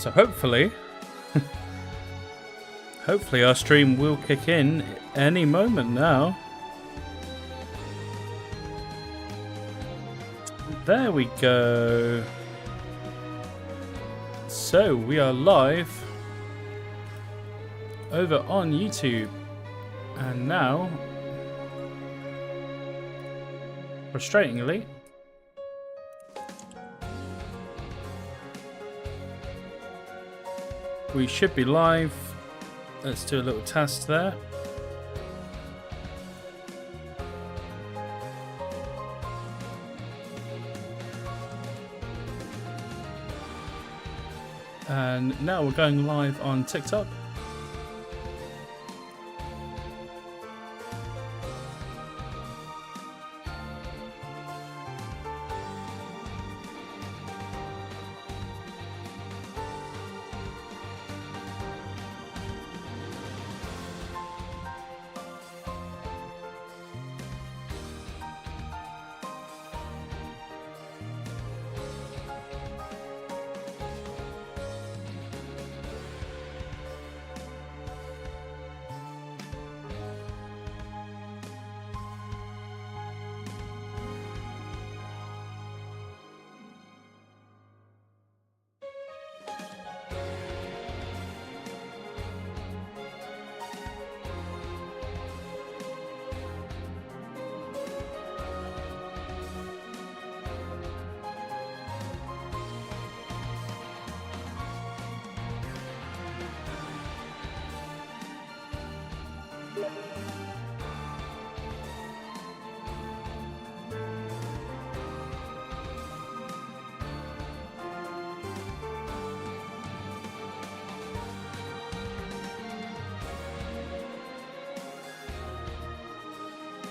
So hopefully our stream will kick in any moment now. There we go. So we are live over on YouTube, and now, frustratingly, we should be live. Let's do a little test there. And now we're going live on TikTok.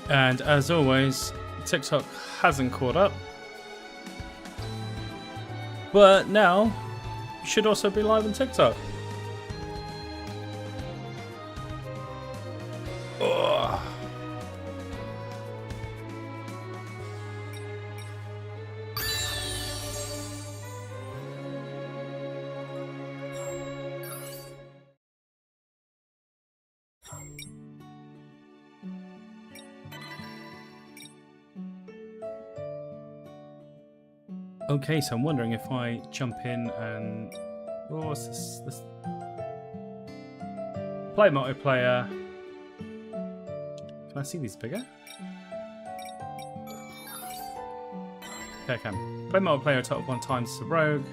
And as always, TikTok hasn't caught up. But now, you should also be live on TikTok. Ugh. Okay, so I'm wondering if I jump in and... Oh, what's this? Play multiplayer. Can I see these bigger? Okay, I can. Play multiplayer a total of 1 time as a rogue.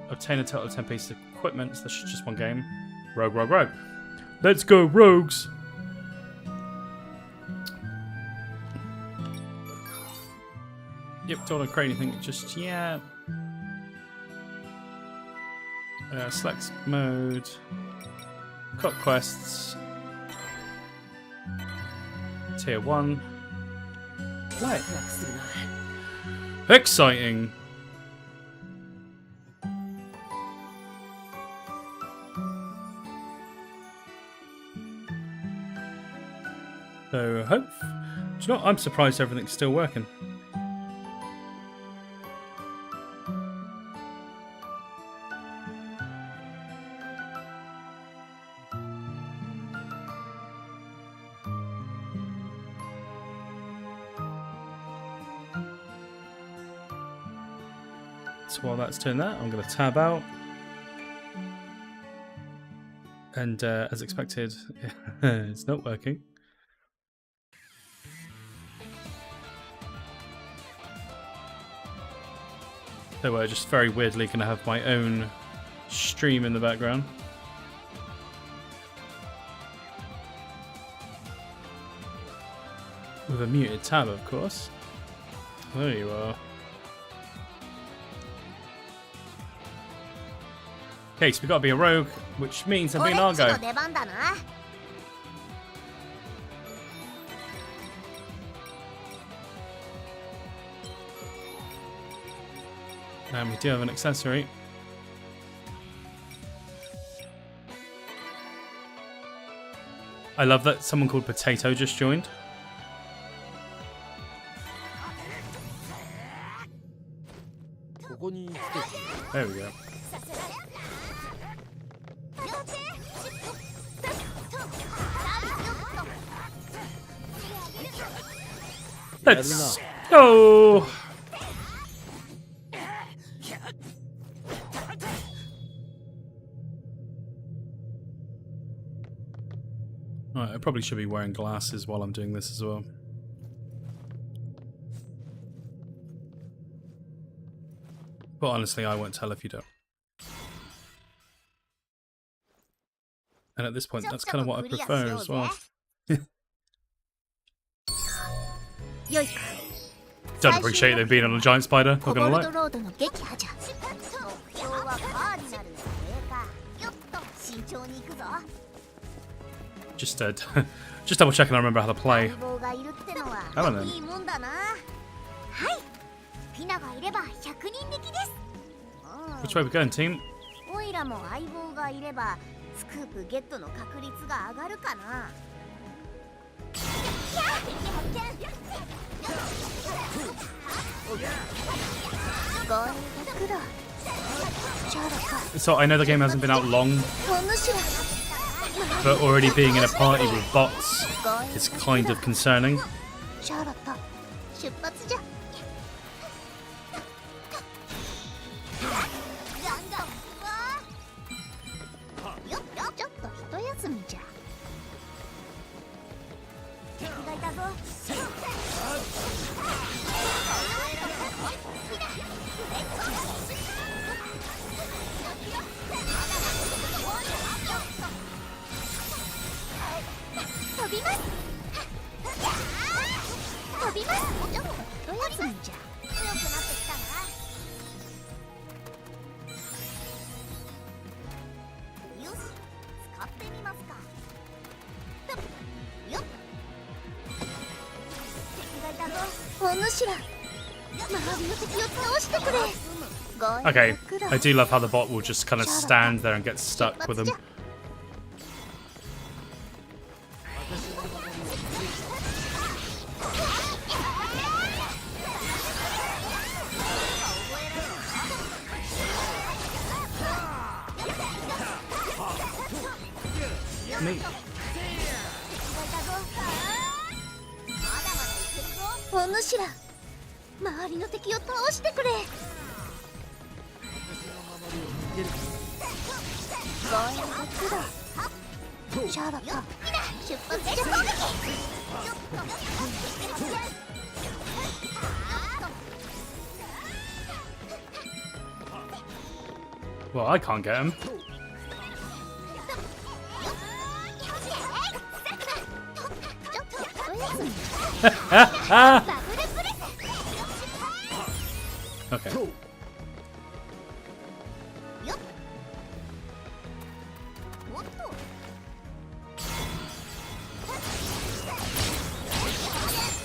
Obtain a total of 10 pieces of equipment. So that's just 1 game. Rogue, rogue, rogue. Let's go, rogues! Yep, don't want to create anything just yet. Select mode. Cut quests. Tier 1. Play. Exciting! So, hope. Do you know what? I'm surprised everything's still working. So while that's doing that, I'm going to tab out. And as expected, it's not working. So we're just very weirdly going to have my own stream in the background. With a muted tab, of course. There you are. Okay, so we've got to be a rogue, which means I'm being Argo. And we do have an accessory. I love that someone called Potato just joined. There we go. Let's go! Alright, I probably should be wearing glasses while I'm doing this as well. But honestly, I won't tell if you don't. And at this point, that's kind of what I prefer as well. Don't appreciate them being on a giant spider, not gonna lie. Just double checking I remember how to play. Hello then. Which way are we going, team? So I know the game hasn't been out long, but already being in a party with bots is kind of concerning. Okay, I do love how the bot will just kind of stand there and get stuck with them. Me. Well, I can't get him. Okay.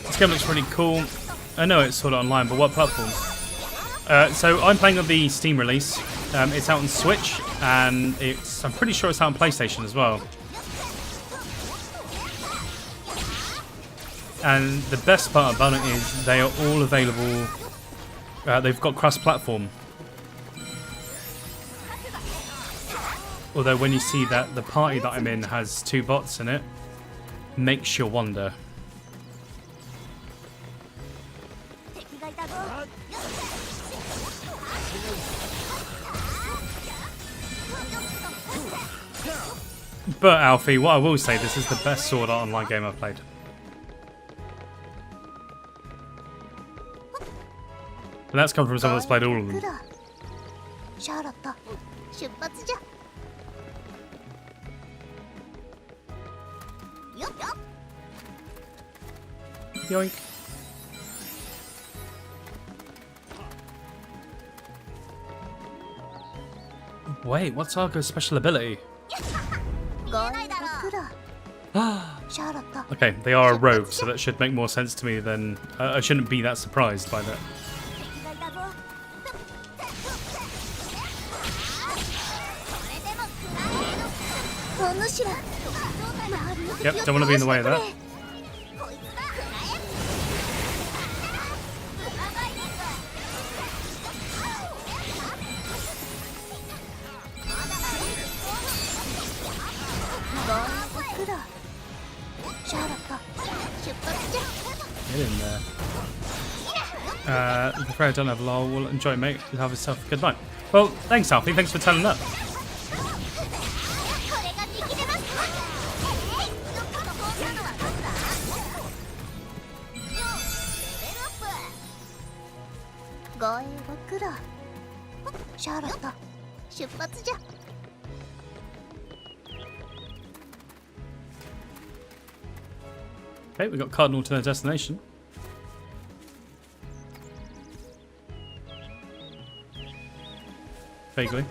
This game looks really cool. I know it's sort of online, but what platform? So I'm playing on the Steam release. It's out on Switch, and I'm pretty sure it's out on PlayStation as well. And the best part about it is they are all available. They've got cross-platform. Although when you see that the party that I'm in has 2 bots in it, makes you wonder. But Alfie, what I will say, this is the best Sword Art Online game I've played. And that's come from someone that's played all of them. Yoink. Wait, what's Argo's special ability? Okay, they are a rogue, so that should make more sense to me than... I shouldn't be that surprised by that. Yep, don't want to be in the way of that. Get in there. I'm afraid I don't have lol. Well, enjoy, mate. Have yourself a good night. Well, thanks, Alfie. Thanks for telling up. Okay, we got Cardinal to their destination. Vaguely.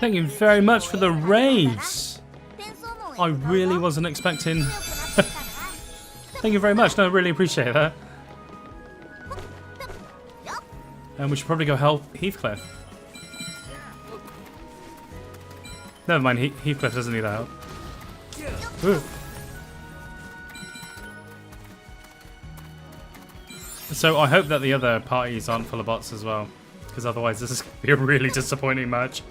Thank you very much for the raves. I really wasn't expecting. Thank you very much. No, I really appreciate that. And we should probably go help Heathcliff. Never mind, Heathcliff doesn't need our help. Ooh. So I hope that the other parties aren't full of bots as well, because otherwise this is going to be a really disappointing match.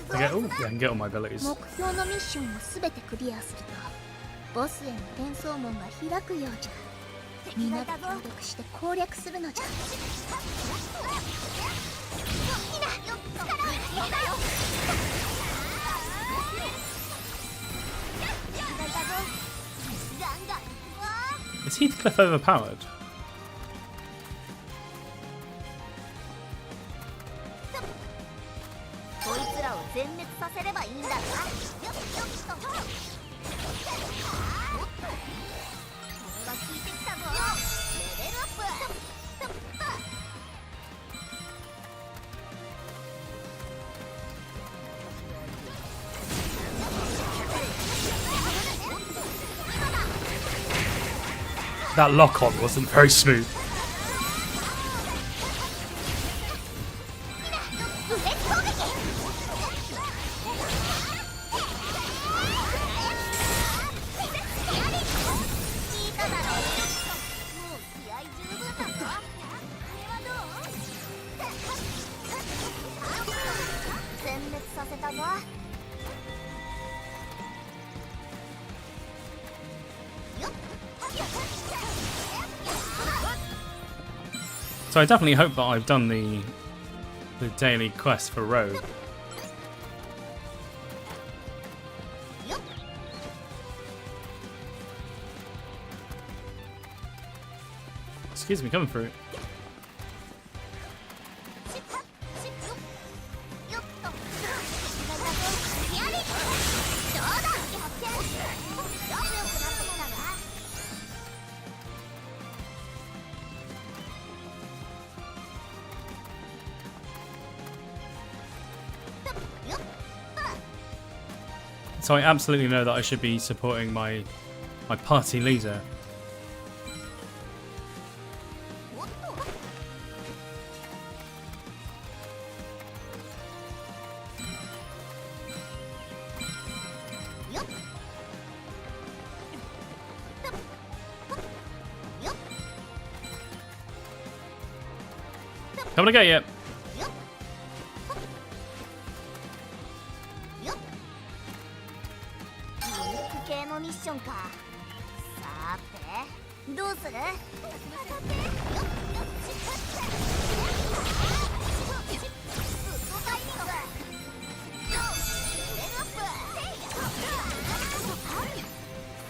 Okay, oh, yeah, I can get all my abilities. Is Heathcliff overpowered? That lock-on wasn't very smooth. So I definitely hope that I've done the daily quest for Rogue. Excuse me, coming through. So I absolutely know that I should be supporting my party leader. Coming to get you.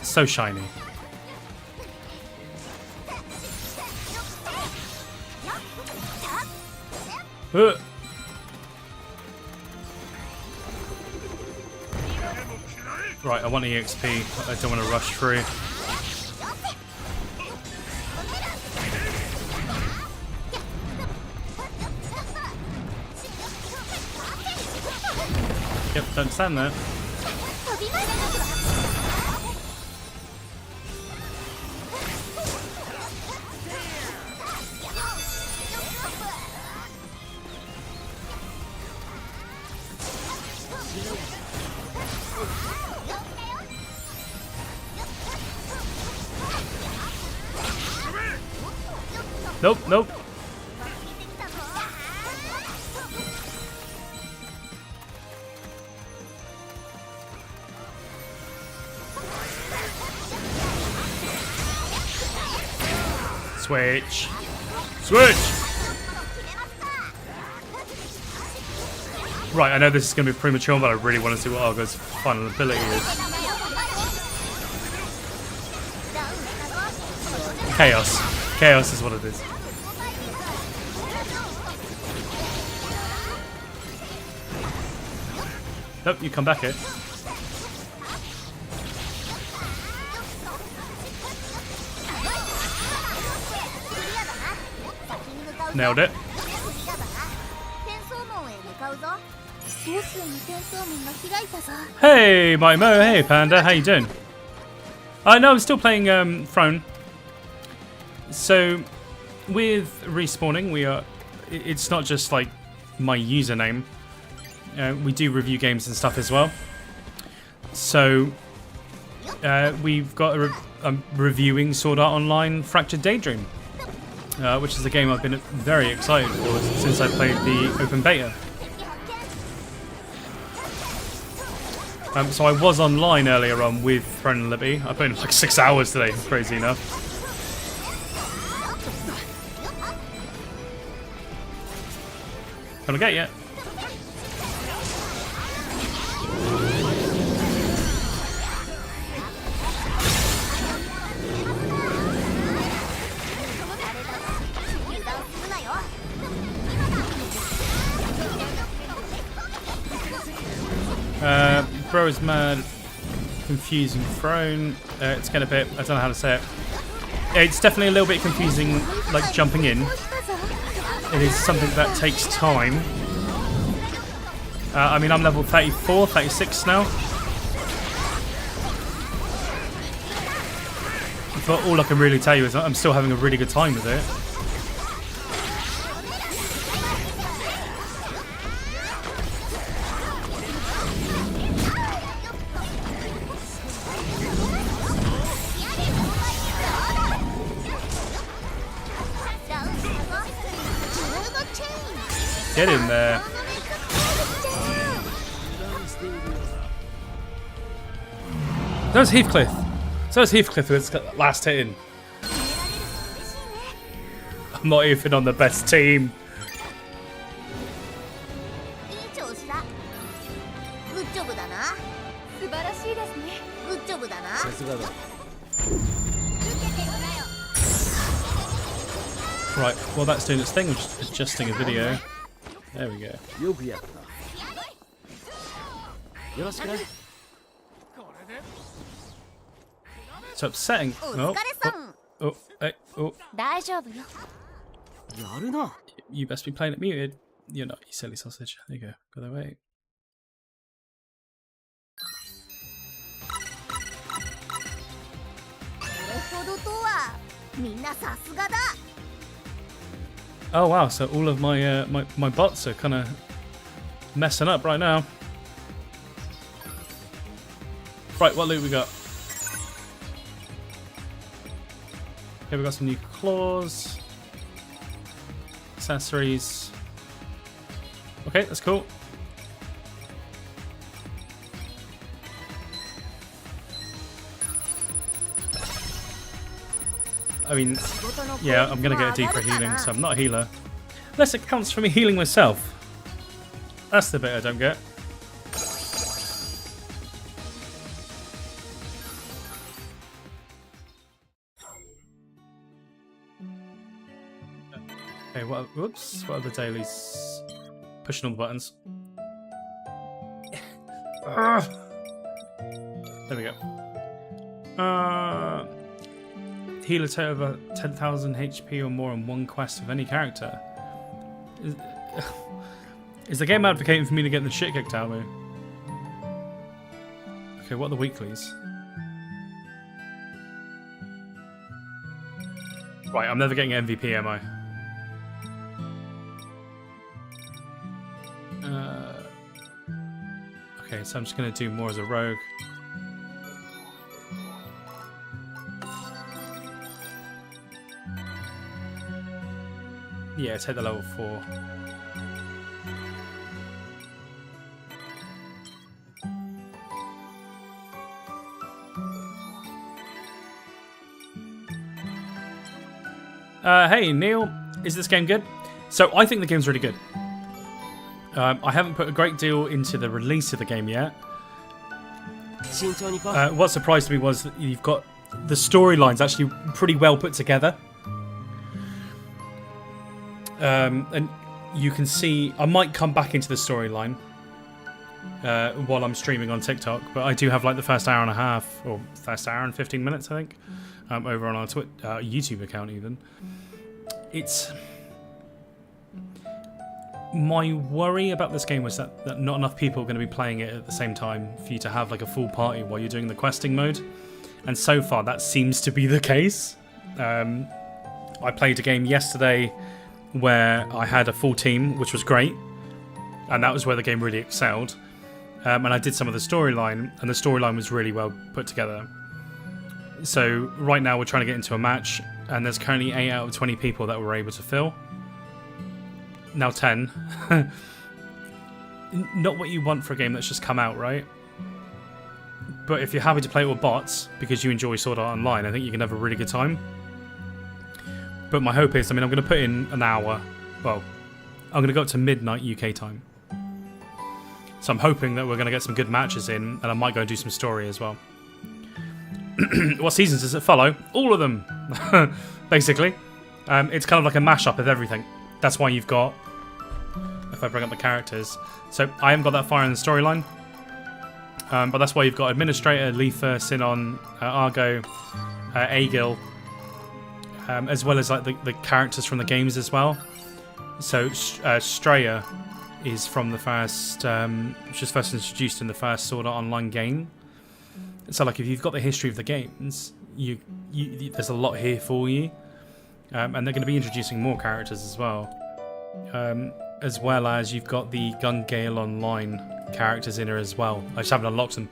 So shiny. Right, I want EXP. I don't want to rush through. Yep, don't stand there. Nope, nope. Switch. Switch! Right, I know this is going to be premature, but I really want to see what Argo's final ability is. Chaos. Chaos is what it is. Nope, you come back here. Nailed it. Hey, my Mo. Hey, Panda. How you doing? I know I'm still playing Throne. So, with respawning, we are. It's not just like my username. We do review games and stuff as well. So, we've got I'm reviewing Sword Art Online Fractured Daydream. Which is a game I've been very excited for since I played the open beta. So I was online earlier on with Throne and Liberty. I played like 6 hours today, crazy enough. Can I get yet? Bro is mad, confusing Throne. It's getting a bit, I don't know how to say it. It's definitely a little bit confusing, like jumping in. It is something that takes time. I mean, I'm level 34, 36 now. But all I can really tell you is I'm still having a really good time with it. Get in there. So is Heathcliff. So is Heathcliff with its last hit in. I'm not even on the best team. Right, well that's doing its thing, just adjusting a video. There we go. It's upsetting. Oh, hey, oh. You best be playing it muted. You're not, you silly sausage. There you go. Go that way. Oh wow, so all of my my bots are kind of messing up right now. Right, what loot we got? Okay, we got some new claws, accessories. Okay, that's cool. I mean, yeah, I'm gonna get a deeper healing, so I'm not a healer. Unless it counts for me healing myself. That's the bit I don't get. Okay, whoops, what are the dailies? Pushing all the buttons. There we go. Heal a total of 10,000 HP or more on one quest of any character. Is the game advocating for me to get the shit kicked out of me? Okay, what are the weeklies? Right, I'm never getting MVP, am I? Okay, so I'm just going to do more as a rogue. Yeah, take the level 4. Hey, Neil, is this game good? So, I think the game's really good. I haven't put a great deal into the release of the game yet. What surprised me was that you've got the storyline's actually pretty well put together. And you can see, I might come back into the storyline while I'm streaming on TikTok, but I do have like the first hour and a half, or first hour and 15 minutes, I think, over on our YouTube account even. It's... My worry about this game was that not enough people are going to be playing it at the same time for you to have like a full party while you're doing the questing mode. And so far that seems to be the case. I played a game yesterday where I had a full team, which was great. And that was where the game really excelled. And I did some of the storyline, and the storyline was really well put together. So right now we're trying to get into a match, and there's currently 8 out of 20 people that we're able to fill. Now 10. Not what you want for a game that's just come out, right? But if you're happy to play it with bots because you enjoy Sword Art Online, I think you can have a really good time. But my hope is, I'm going to put in an hour. Well, I'm going to go up to midnight UK time. So I'm hoping that we're going to get some good matches in, and I might go and do some story as well. What seasons does it follow? All of them, basically. It's kind of like a mashup of everything. That's why you've got... If I bring up the characters. So I haven't got that far in the storyline. But that's why you've got Administrator, Leafa, Sinon, Argo, Aegil, as well as like the characters from the games as well. So Straya is from the first... she was first introduced in the first Sword Art Online game. So like if you've got the history of the games, there's a lot here for you. And they're going to be introducing more characters as well. As well as you've got the Gun Gale Online characters in here as well. I just haven't unlocked them.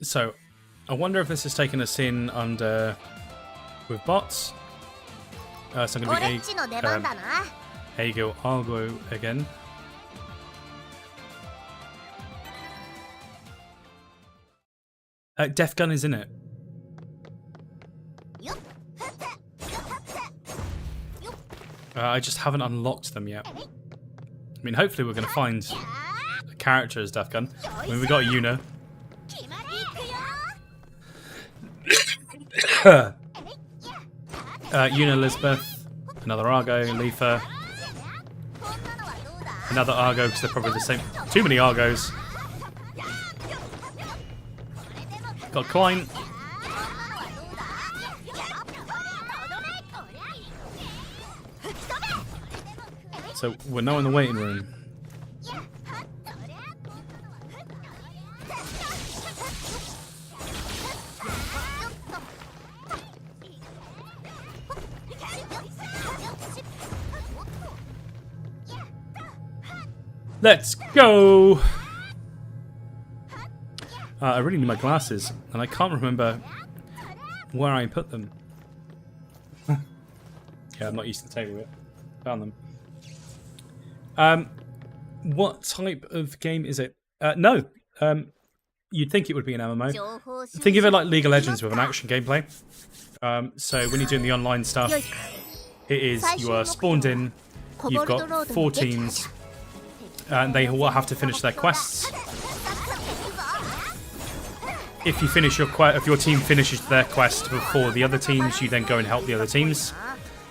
So, I wonder if this has taken us in under... with bots. So I'm going to be Aegil Argo again. Death Gun is in it. I just haven't unlocked them yet. I mean, hopefully we're going to find a character as Death Gun. I mean, we got Yuna. Yuna Elizabeth, another Argo, Leafa, another Argo because they're probably the same. Too many Argos. Got Klein. So we're now in the waiting room. Let's go! I really need my glasses, and I can't remember where I put them. Yeah, I'm not used to the table yet. Found them. What type of game is it? No. You'd think it would be an MMO. Think of it like League of Legends with an action gameplay. So when you're doing the online stuff, it is you are spawned in, you've got 4 teams, and they all have to finish their quests. If you finish if your team finishes their quest before the other teams, you then go and help the other teams,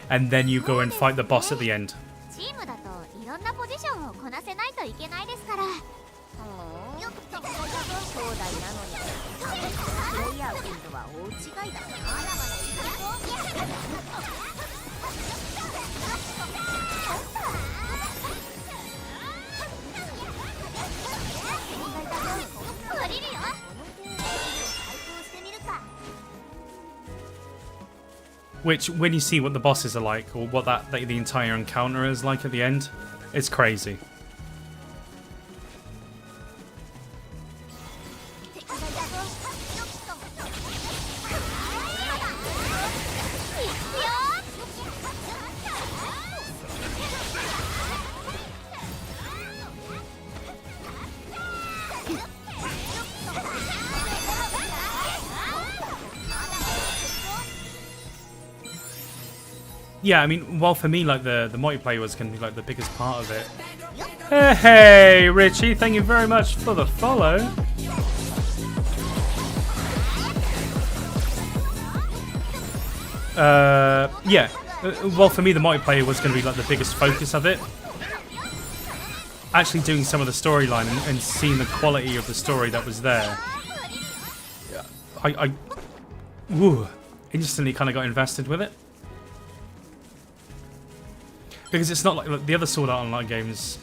and then you go and fight the boss at the end. Which, when you see what the bosses are like, or what the entire encounter is like at the end, it's crazy. yeah, I mean, while for me, like the multiplayer was going to be like the biggest part of it. Hey, Richie, thank you very much for the follow. Yeah. Well, for me, the multiplayer was going to be like the biggest focus of it. Actually doing some of the storyline and seeing the quality of the story that was there. I instantly kind of got invested with it. Because it's not like the other Sword Art Online games.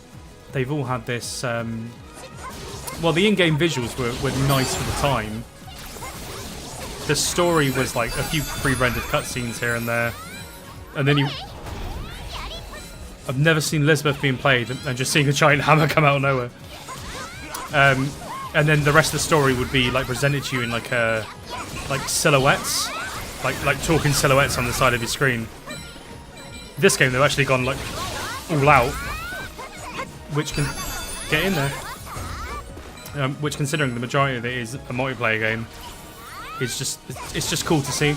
They've all had this... well, the in-game visuals were nice for the time. The story was like a few pre-rendered cutscenes here and there. And then I've never seen Elizabeth being played and just seeing a giant hammer come out of nowhere. And then the rest of the story would be like presented to you in like silhouettes, like talking silhouettes on the side of your screen. This game they've actually gone like all out, which can get in there. Which, considering the majority of it is a multiplayer game, it's just cool to see.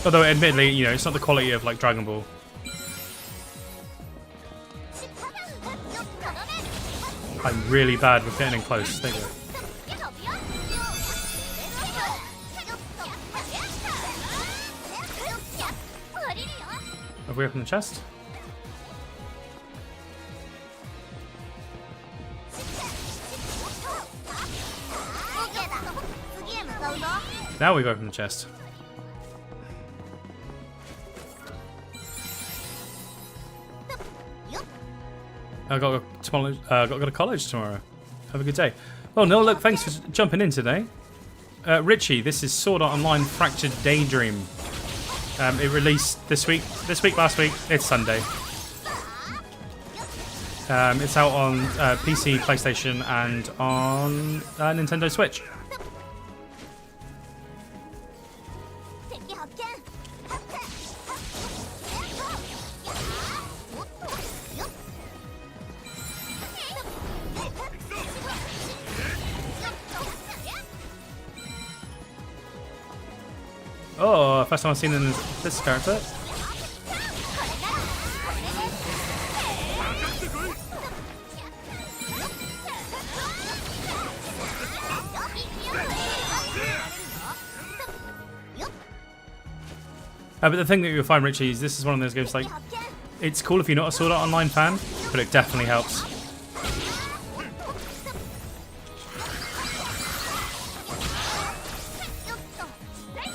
Although, admittedly, you know, it's not the quality of like Dragon Ball. I'm really bad with getting in close. There you go. Have we opened the chest? Now we've opened the chest. I got to go to college tomorrow. Have a good day. Oh no! Look, thanks for jumping in today, Richie. This is Sword Art Online Fractured Daydream. It released this week, last week. It's Sunday. It's out on PC, PlayStation, and on Nintendo Switch. Oh, first time I've seen this character. But the thing that you'll find, Richie, is this is one of those games, like, it's cool if you're not a Sword Art Online fan, but it definitely helps.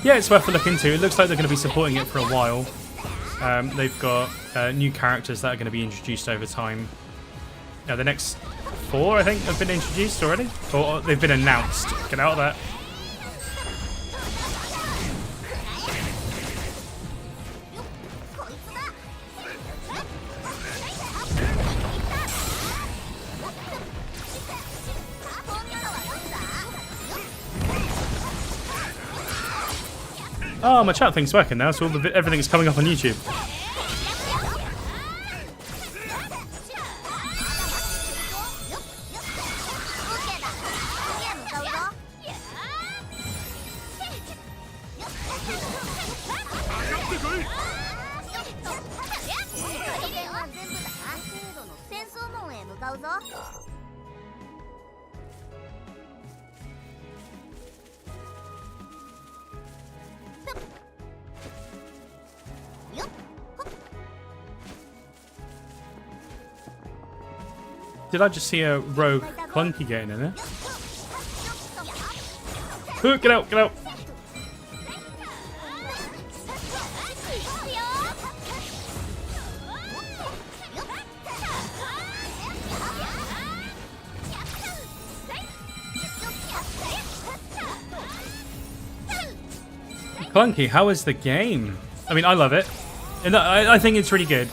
Yeah, it's worth a look into. It looks like they're going to be supporting it for a while. They've got new characters that are going to be introduced over time. The next 4, I think, have been introduced already. Or they've been announced. Get out of that. Oh, my chat thing's working now, so everything's coming up on YouTube. Did I just see a rogue clunky getting in there? Ooh, get out, get out! Clunky, how is the game? I mean, I love it. And I think it's really good.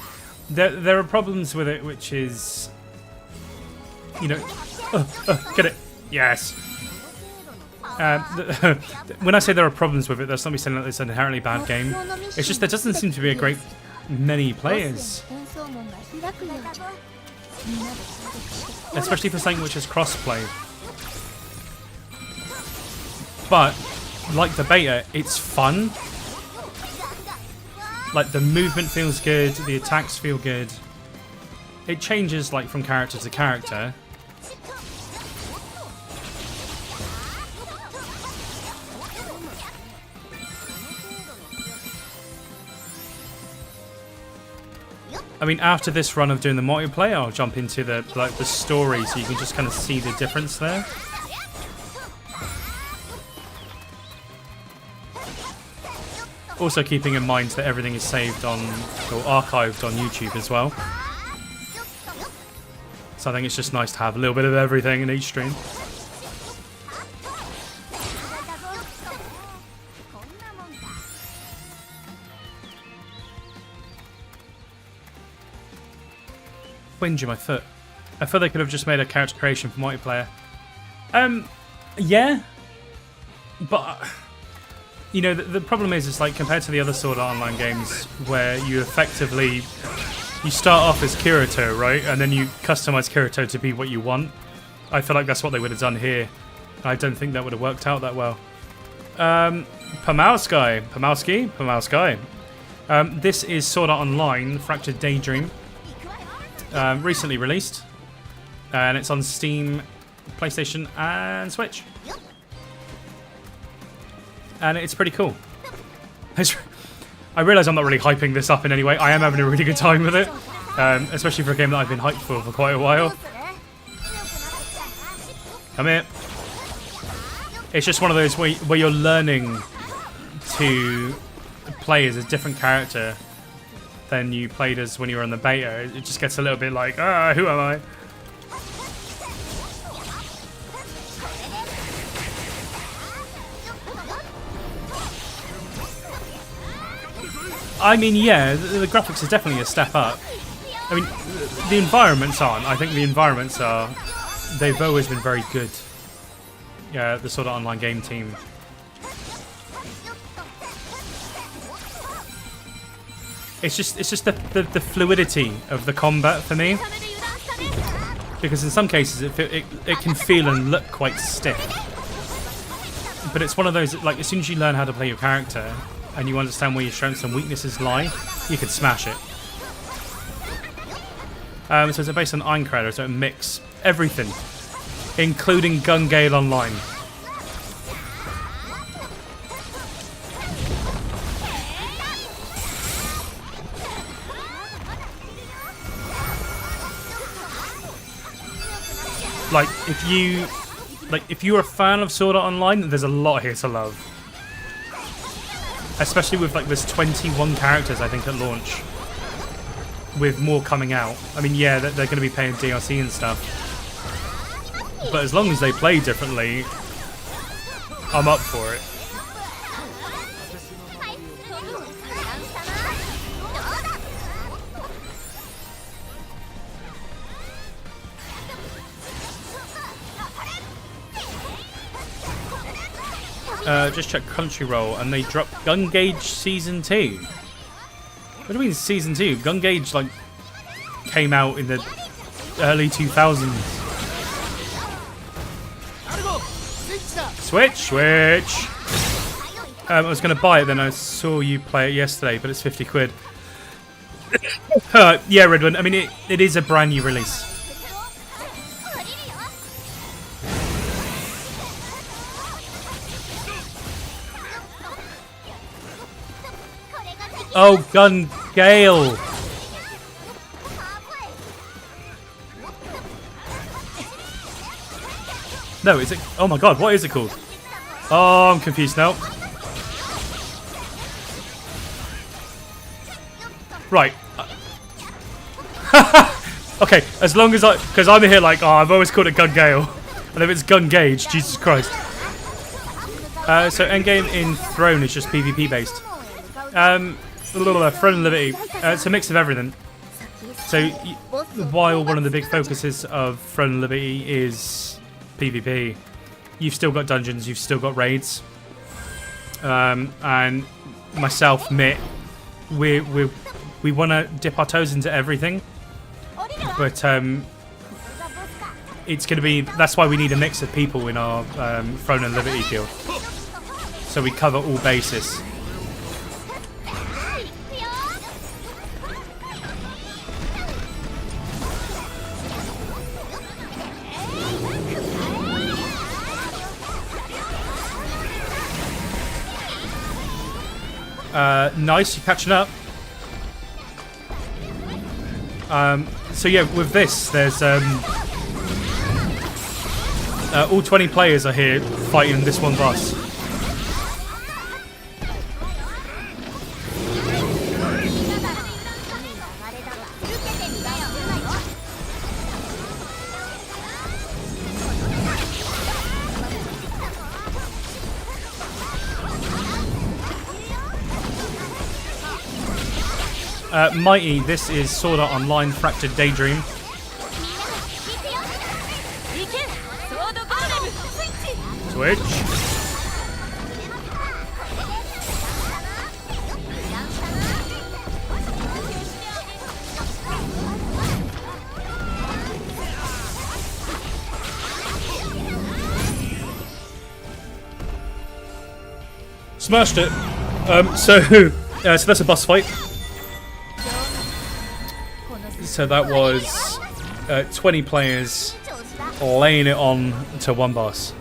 There are problems with it, which is... You know, get it? Yes. When I say there are problems with it, that's not me saying that it's an inherently bad game. It's just there doesn't seem to be a great many players, especially for something which is cross-play. But like the beta, it's fun. Like the movement feels good, the attacks feel good. It changes like from character to character. I mean, after this run of doing the multiplayer, I'll jump into the story, so you can just kind of see the difference there. Also keeping in mind that everything is saved on, or archived on YouTube as well. So I think it's just nice to have a little bit of everything in each stream. Whinge in my foot. I thought they could have just made a character creation for multiplayer. Yeah. But, you know, the problem is like compared to the other Sword Art Online games where you effectively, you start off as Kirito, right? And then you customize Kirito to be what you want. I feel like that's what they would have done here. I don't think that would have worked out that well. Pamowski. This is Sword Art Online, Fractured Daydream. Recently released, and it's on Steam, PlayStation, and Switch. And it's pretty cool. I realise I'm not really hyping this up in any way. I am having a really good time with it, especially for a game that I've been hyped for quite a while. Come here. It's just one of those where you're learning to play as a different character than you played as when you were in the beta. It just gets a little bit like, who am I? I mean, yeah, the graphics are definitely a step up. I mean, the environments aren't. I think the environments are. They've always been very good. Yeah, the sort of online game team. It's just the fluidity of the combat for me, because in some cases it can feel and look quite stiff, but it's one of those like as soon as you learn how to play your character and you understand where your strengths and weaknesses lie, you can smash it. So it's based on Aincrad, so it mix everything, including Gun Gale Online. Like if you're a fan of Sword Art Online, there's a lot here to love. Especially with like there's 21 characters I think at launch, with more coming out. I mean, yeah, they're going to be paying DLC and stuff, but as long as they play differently, I'm up for it. Just check Crunchyroll, and they dropped Gun Gauge Season 2. What do you mean Season 2? Gun Gauge, like, came out in the early 2000s. Switch! I was going to buy it, then I saw you play it yesterday, but it's 50 quid. Yeah, Redwood, I mean, it is a brand new release. Oh, Gun Gale! No, is it? Oh my god, what is it called? Oh, I'm confused now. Right. Okay, as long as because I'm here like, I've always called it Gun Gale. And if it's Gun Gauge, Jesus Christ. So Endgame in Throne is just PvP based. Throne and Liberty. It's a mix of everything. So while one of the big focuses of Throne and Liberty is PvP, you've still got dungeons, you've still got raids. And myself, Mitt, we want to dip our toes into everything. But it's going to be, that's why we need a mix of people in our Throne and Liberty guild. so we cover all bases. Nice, you're catching up. So yeah, with this, there's all 20 players are here fighting this one boss. Mighty, this is Sword Art Online Fractured Daydream. Switch. Smashed it. So that's a boss fight. So that was 20 players laying it on to one boss.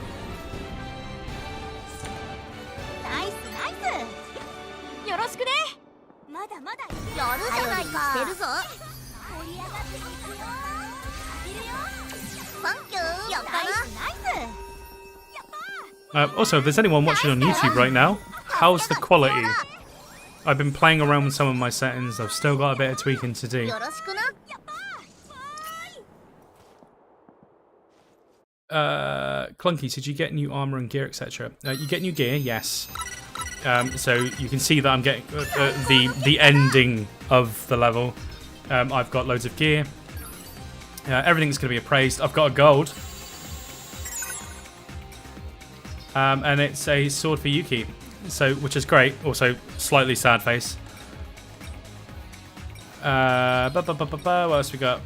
Also, if there's anyone watching on YouTube right now, how's the quality? I've been playing around with some of my settings. I've still got a bit of tweaking to do. Clunky, did you get new armor and gear, etc.? You get new gear, yes. So you can see that I'm getting the ending of the level. I've got loads of gear. Everything's going to be appraised. I've got a gold. And it's a sword for Yuki. So, which is great. Also, slightly sad face. What else we got?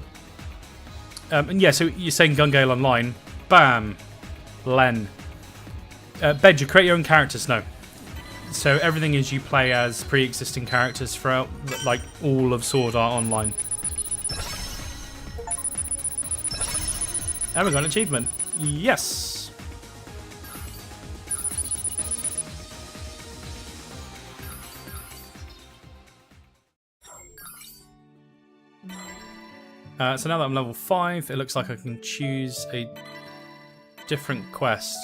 And yeah, so you're saying Gun Gale Online. Bam. Len. Bed, you create your own characters? No. So everything is you play as pre-existing characters throughout, like, all of Sword Art Online. And we got an achievement. Yes. So now that I'm level 5, it looks like I can choose a different quest.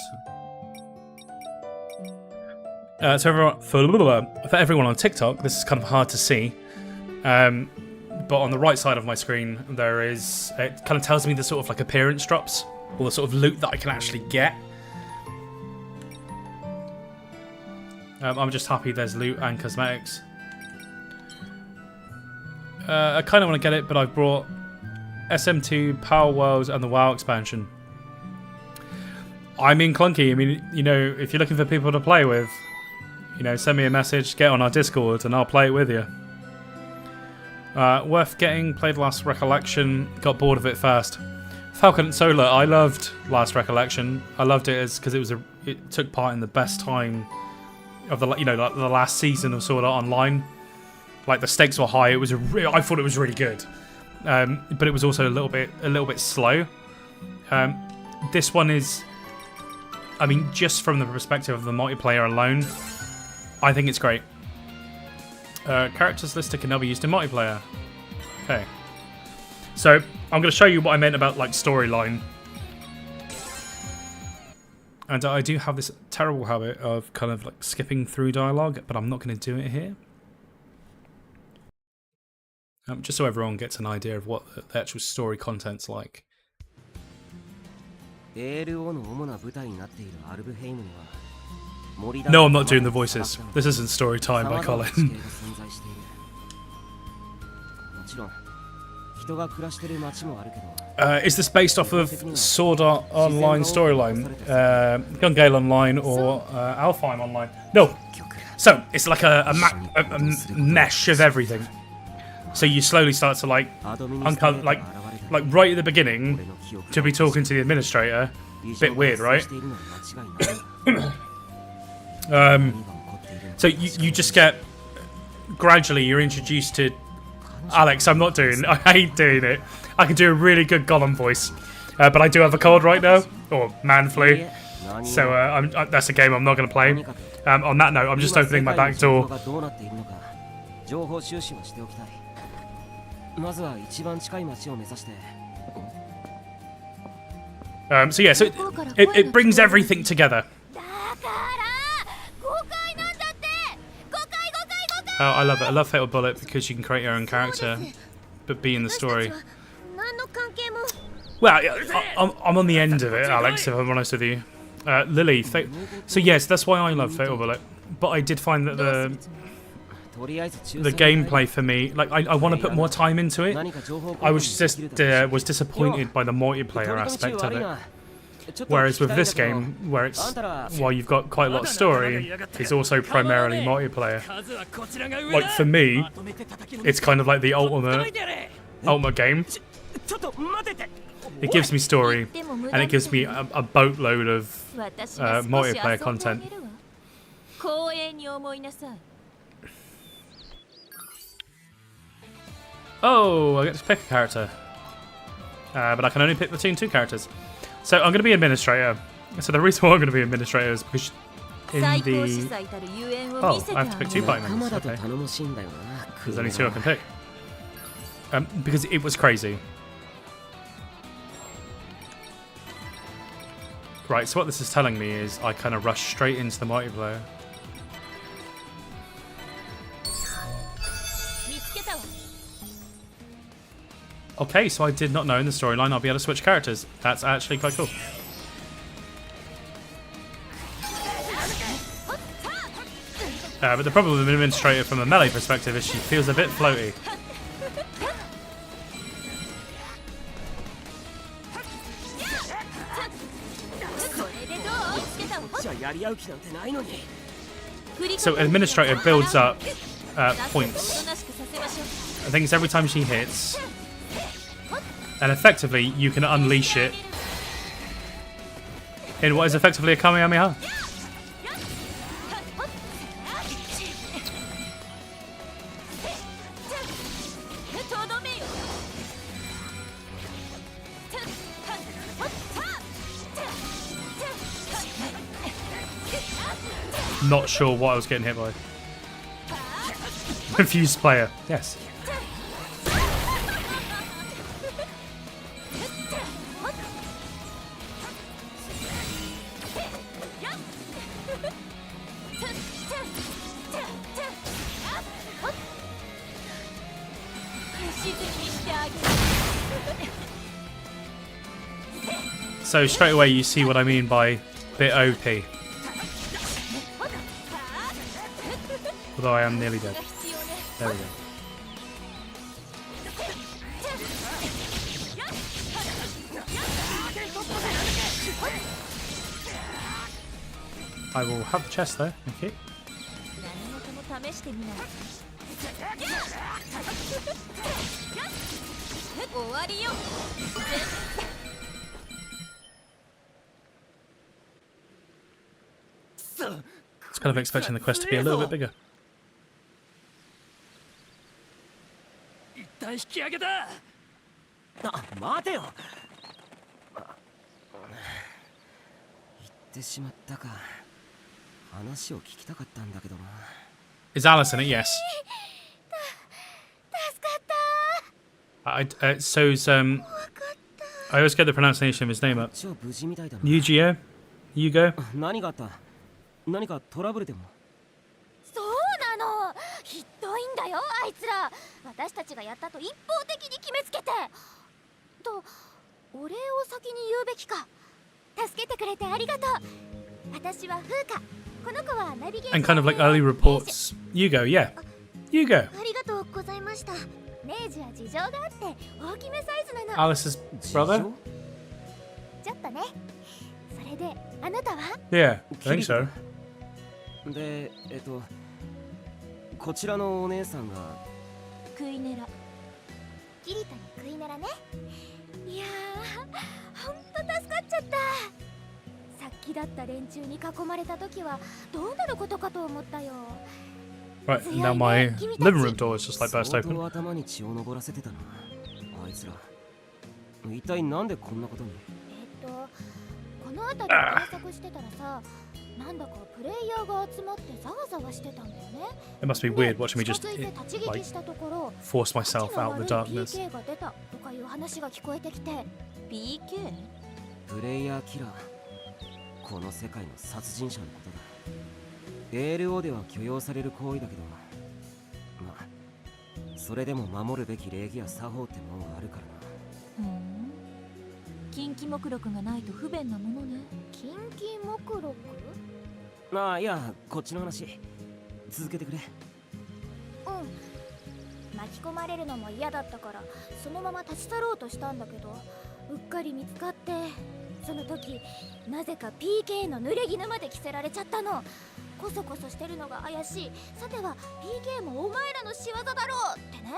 So for everyone on TikTok, this is kind of hard to see. But on the right side of my screen, there is... It kind of tells me the sort of like appearance drops, or the sort of loot that I can actually get. I'm just happy there's loot and cosmetics. I kind of want to get it, but I've brought SM2, Power Worlds, and the WoW expansion. I mean, Clunky, I mean, you know, if you're looking for people to play with, you know, send me a message, get on our Discord, and I'll play it with you. Worth getting, played Last Recollection, got bored of it first. Falcon Solar, I loved Last Recollection. I loved it because it took part in the best time of the, you know, like the last season of Sword Art Online. Like, the stakes were high. It was I thought it was really good, but it was also a little bit slow. This one is, I mean, just from the perspective of the multiplayer alone, I think it's great. Characters listed can now be used in multiplayer. Okay, so I'm going to show you what I meant about like storyline. And I do have this terrible habit of kind of like skipping through dialogue, but I'm not going to do it here. Just so everyone gets an idea of what the actual story content's like. No, I'm not doing the voices. This isn't story time by Colin. Is this based off of Sword Art Online storyline? Gun Gale Online or Alfheim Online? No. So, it's like a mesh of everything. So you slowly start to like uncover, like right at the beginning, to be talking to the administrator. Bit weird, right? So you just get gradually you're introduced to Alex. I'm not doing. I hate doing it. I can do a really good Gollum voice, but I do have a cold right now, or man flu. So that's a game I'm not going to play. On that note, I'm just opening my back door. So yeah, so it brings everything together. Oh, I love it. I love Fatal Bullet because you can create your own character, but be in the story. Well, I'm on the end of it, Alex, if I'm honest with you. Lily, so yes, that's why I love Fatal Bullet. But I did find that the gameplay for me, like I want to put more time into it. I was just was disappointed by the multiplayer aspect of it. Whereas with this game, where it's while you've got quite a lot of story, it's also primarily multiplayer. Like for me, it's kind of like the ultimate game. It gives me story, and it gives me a boatload of multiplayer content. Oh, I get to pick a character, but I can only pick between 2 characters. So I'm going to be administrator. So the reason why I'm going to be administrator is because in the... Oh, I have to pick 2 party members. Okay. There's only 2 I can pick. Because it was crazy. Right, so what this is telling me is I kind of rush straight into the multiplayer. Okay, so I did not know in the storyline I'll be able to switch characters. That's actually quite cool. But the problem with an administrator from a melee perspective is she feels a bit floaty. So administrator builds up points. I think it's every time she hits. And effectively, you can unleash it in what is effectively a Kamehameha. Not sure what I was getting hit by. Confused player. Yes. So straight away you see what I mean by bit OP. Although I am nearly dead. There we go. I will have the chest though, thank you. I was kind of expecting the quest to be a little bit bigger. Is Alice in it? Yes. So's I always get the pronunciation of his name up. Yu-Gi-Oh? Yugo? 何かトラブルでも。そうなの。ひどいんだよ、あいつら。私たちがやったと一方的に決めつけて。と、お礼を先に言うべきか。助けてくれてありがとう。私は風花。この子はナビゲーター。And kind of like early reports. Yugo, yeah. Yugo. ありがとうございました。ネージは事情があって大きめサイズなの。Alice's brother? ちょっとね。それであなたは？ Yeah, I think so. で、こちらのお姉さんがクイネラ。キリトにクイネラね。いやー、ほんと助かっちゃった。さっきだった連中に囲まれた時はどうなることかと思ったよ。 Right, now my living room door is just like burst 相 open. 当頭に血を上らせてたな、あいつら。一体なんでこんなことに。この辺りを探索してたらさ、なんだかプレイヤーが集まってざわざわしてたんだよね。 It must be weird watching me 近 just づいて立ち撃ちしたところ、 force myself out of the darkness. PK が出たとかいう話が聞こえてきて。 PK？ プレイヤーキラー、この世界の殺人者のことだ。ALO では許容される行為だけど、まあそれでも守るべき礼儀や作法ってもんはあるからな。禁忌目録がないと不便なものね。禁忌目録？ああ、いや、こっちの話続けてくれ。巻き込まれるのも嫌だったからそのまま立ち去ろうとしたんだけど、うっかり見つかって、その時なぜか PK の濡れ衣まで着せられちゃったの。コソコソしてるのが怪しい。さては PK もお前らの仕業だろうってね。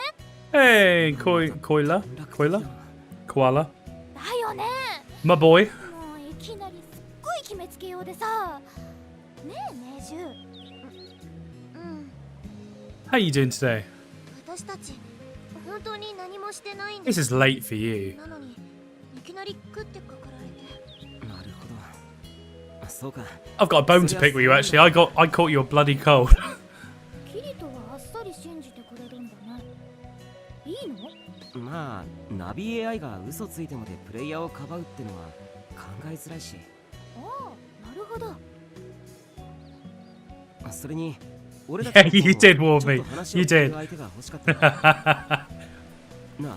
Hey, Koala? Koala? だよね。 My boy. もういきなりすっごい決めつけようでさ。ねえねえジュ。How you doing today? 私たち本当に何もしてないん This is late for you. なのにいきなり食ってかかられて。なるほど、そうか。 I've got a bone to pick with you actually. I caught you a bloody cold. キリトはあっさり信じてくれるんだね。いいの？まあナビ AI が嘘ついてまでプレイヤーをかばうってのは考えづらいし。ああ、なるほど。それに俺た Yeah, ち you did warn me. ちょっと話 You を聞ける did. 相手が欲しかったな。なあ、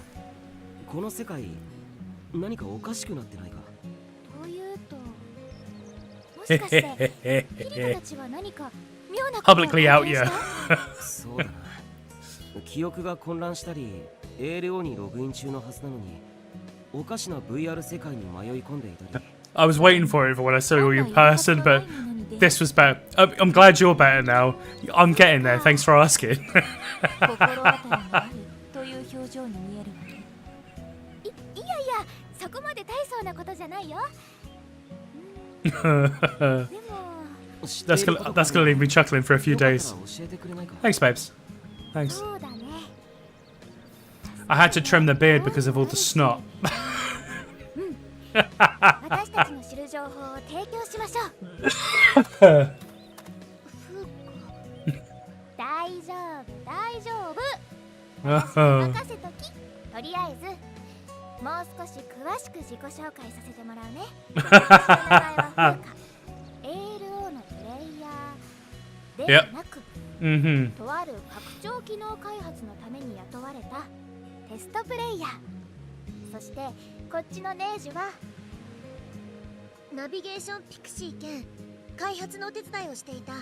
この世界何かおかしくなってないか。というと、もしかしてキリトたちは何か妙なことを Publicly out 発見 you. した？そうだな。記憶が混乱したり ALO にログイン中のはずなのにおかしな VR 世界に迷い込んでいたり。 I was waiting for it for when I saw you in person, but this was better. I'm glad you're better now. I'm getting there. Thanks for asking. 心当たりがあるという表情に見えるわね。いやいや、そこまで大層なことじゃないよ。でも That's gonna leave me chuckling for a few days. 教えてくれないか。 Thanks, babes. Thanks. そうだね。 I had to trim the beard because of all the snot. 私たちの知る情報を提供しましょう。大丈夫、大丈夫。私に任せとき。とりあえずもう少し詳しく自己紹介させてもらうね。私の名前はフーカ。ALO のプレイヤーではなく、とある拡張機能開発のために雇われたテストプレイヤー。そしてこっちのネージュはナビゲーションピクシー兼開発のお手伝いをしていた。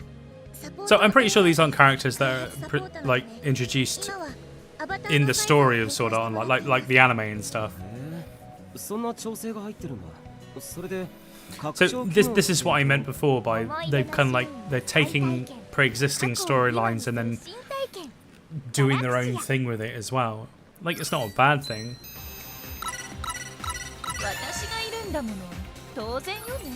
So I'm pretty sure these aren't characters that are like introduced in the story of Sword Art Online, like the anime and stuff. そんな調整が入ってるんだ。それで So this is what I meant before by they've kind of like they're taking pre-existing storylines and then doing their own thing with it as well. Like it's not a bad thing. 私がいるんだもの。当然よね。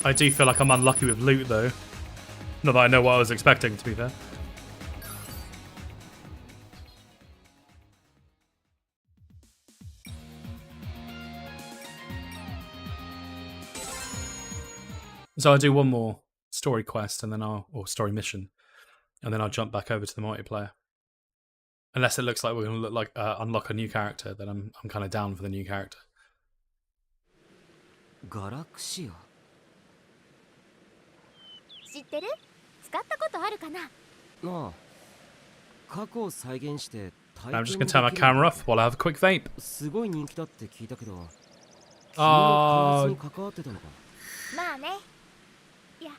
I do feel like I'm unlucky with loot though. Not that I know what I was expecting, to be fair. So I'll do one more story quest and then or story mission, and then I'll jump back over to the multiplayer. Unless it looks like we're going to unlock a new character, then I'm kind of down for the new character. ガラクシア。知ってる？使ったことあるかな？なあ、過去を再現して体 I'm 験 just going to turn my camera off while I have a quick vape. すごい人気だって聞いたけど、君も開発に関わってたのか。まあね。いや、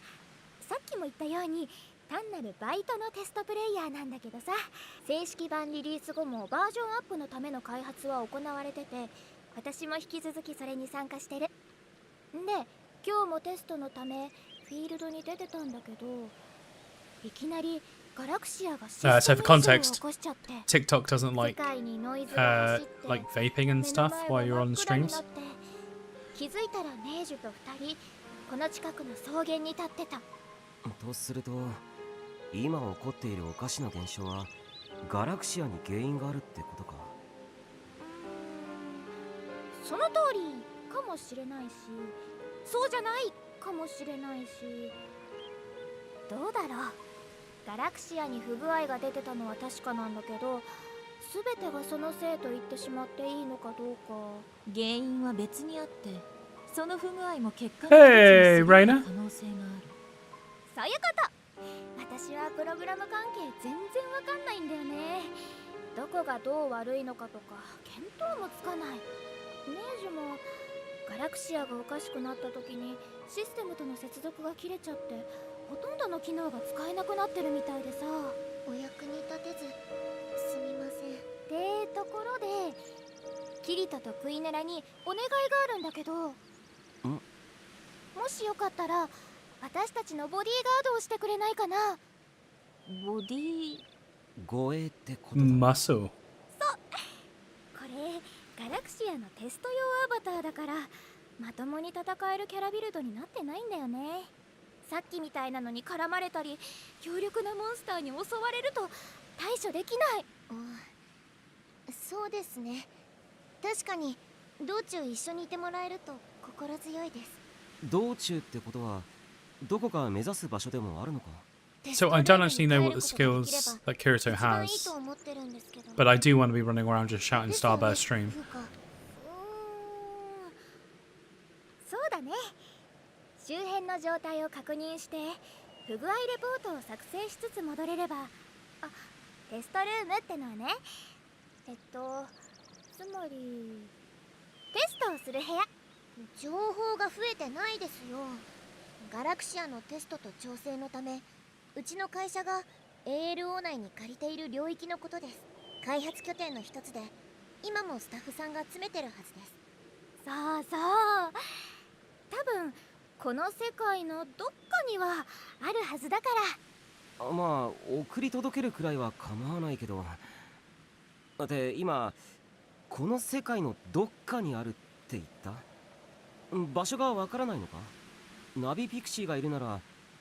さっきも言ったように単なるバイトのテストプレイヤーなんだけどさ、正式版リリース後もバージョンアップのための開発は行われてて、私も引き続きそれに参加してる。んで、今日もテストのためフィールドに出てたんだけど、いきなりガラクシアがシ So ステ for ム異常を context, 起こしちゃって TikTok doesn't 世 like 界にノイズが走って like vaping and stuff while you're on 目の前が真っ暗に streams. なって気づいたらネージュと2人この近くの草原に立ってた。とすると今起こっているおかしな現象はガラクシアに原因があるってことか。その通りかもしれないし、そうじゃないかもしれないし、どうだろう。ガラクシアに不具合が出てたのは確かなんだけど、全てがそのせいと言ってしまっていいのかどうか。原因は別にあって、その不具合も結果 Hey, の一つに過ぎる Raina. 可能性がある。そういうこと。私はプログラム関係全然わかんないんだよね。どこがどう悪いのかとか見当もつかない。ネージュもガラクシアがおかしくなった時にシステムとの接続が切れちゃってほとんどの機能が使えなくなってるみたいでさ。お役に立てずすみません。ってところでキリトとクイネラにお願いがあるんだけど、もしよかったら私たちのボディーガードをしてくれないかな。ボディ護衛ってことだ。 Muscle. これガラクシアのテスト用アバターだからまともに戦えるキャラビルドになってないんだよね。さっきみたいなのに絡まれたり強力なモンスターに襲われると対処できない。そうですね。確かに道中一緒にいてもらえると心強いです。道中ってことはどこか目指す場所でもあるのか。 So I don't actually know what the skills that Kirito has, but I do want to be running around just shouting Starburst stream. そうだね。周辺の状態を確認して不具合レポートを作成しつつ戻れれば。あ、テストルームってのはね、つまりテストをする部屋。情報が増えてないですよ。ガラクシアのテストと調整のためうちの会社が ALO 内に借りている領域のことです。開発拠点の一つで今もスタッフさんが詰めてるはずです。そうそう、多分この世界のどっかにはあるはずだから。まあ送り届けるくらいは構わないけど。だって今この世界のどっかにあるって言った？場所がわからないのか？ナビピクシーがいるなら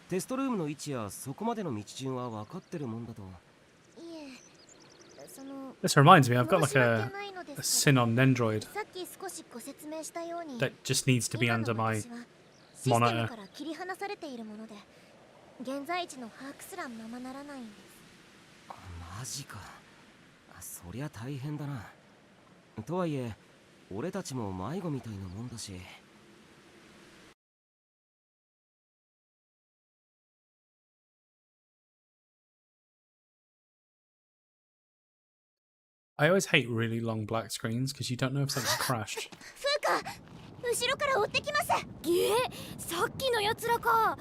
テストルームの位置やそこまでの道順は分かってるもんだと。いえ、その This reminds me, I've got like a sin on Nendroid さっき少しご説明したように that just needs to be 今の under my 私はシステム monitor. から切り離されているもので現在地の把握すらままならないんです。マジか。そりゃ大変だな。とはいえ俺たちも迷子みたいなもんだし。I always hate really long black screens because you don't know if something's crashed. フーカ、後ろから追ってきます。さっきのやつらか。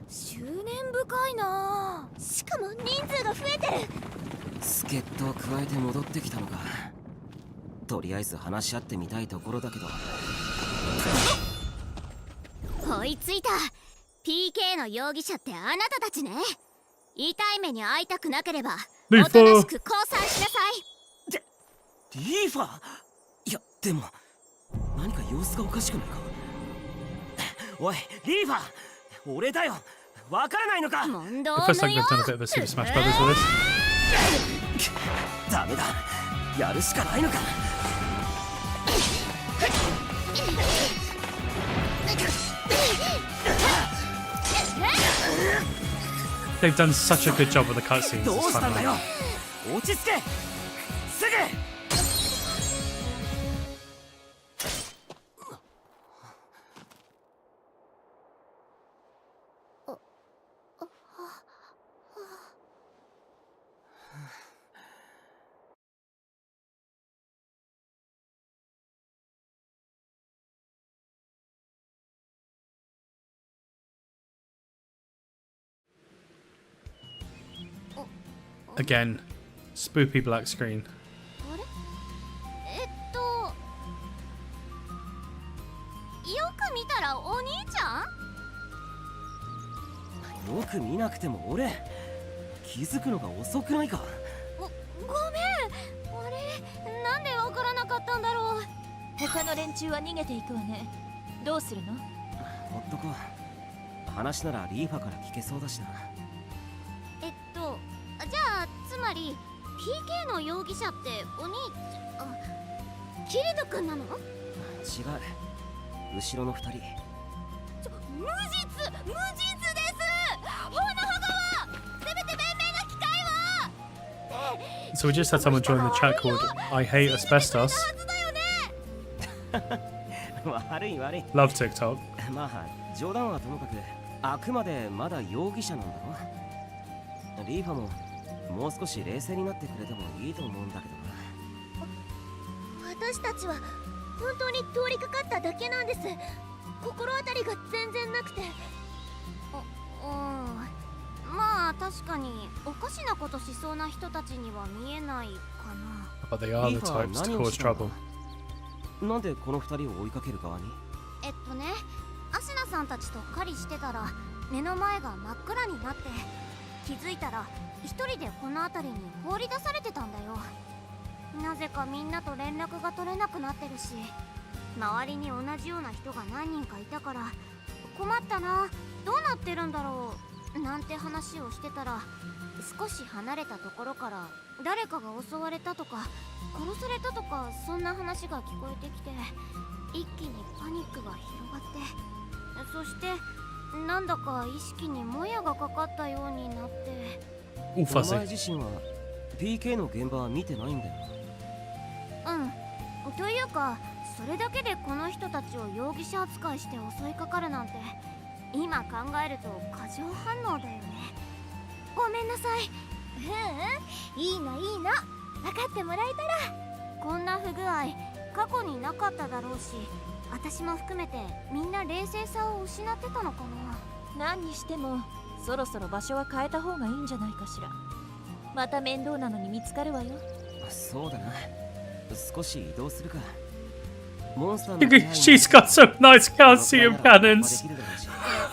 執念深いな。しかも人数が増えてる。助っ人を加えて戻ってきたのか。とりあえず話し合ってみたいところだけど。追いついた。 PK の容疑者ってあなたたちね。痛い目に遭いたくなければおとなしく降参しなさい。リーファー。いやでも何か様子がおかしくないか。おいリーファー、俺だよ。わからないのか。 It feels like they've done a bit of a Super Smash Brothers with this. ダメだ、やるしかないのか。 They've done such a good job with the cutscenes. どう It's したんだ fun. よ。落ち着け。すぐ。 Again, spoopy black screen. あれ、よく見たらお兄ちゃん。よく見なくても俺、気づくのが遅くないか。ごめん。あれ、なんでわからなかったんだろう。他の連中は逃げていくわね。どうするの？ほっとこう。話ならリーファから聞けそうだしな。じゃあつまり PK の容疑者ってお兄キリト君なの？違う、後ろの2人。無実です。ほのほがせめて弁明の機会を。 So we just had someone join the chat called I hate asbestos. 悪い悪い。 Love TikTok. まあ冗談はともかく、あくまでまだ容疑者なんだろ。リーファももう少し冷静になってくれてもいいと思うんだけどな。私たちは本当に通りかかっただけなんです。心当たりが全然なくて。まあ確かにおかしなことしそうな人たちには見えないかな。But they are the types to cause trouble. なんでこの2人を追いかける側に？アシナさんたちと狩りしてたら目の前が真っ暗になって、気づいたら一人でこの辺りに放り出されてたんだよ。なぜかみんなと連絡が取れなくなってるし、周りに同じような人が何人かいたから困ったな、どうなってるんだろうなんて話をしてたら、少し離れたところから誰かが襲われたとか殺されたとか、そんな話が聞こえてきて、一気にパニックが広がって、そしてなんだか意識にもやがかかったようになって。All お fuzzy. 前自身は PK の現場は見てないんだよ。というか、それだけでこの人たちを容疑者扱いして襲いかかるなんて、今考えると過剰反応だよね。ごめんなさい。いいのいいの、分かってもらえたら。こんな不具合過去になかっただろうし、私も含めてみんな冷静さを失ってたのかな。何にしてもそろそろ場所は変えた方がいいんじゃないかしら。また面倒なのに見つかるわよ。そうだな、少し移動するか。モンスターの She's got some nice calcium cannons. じゃ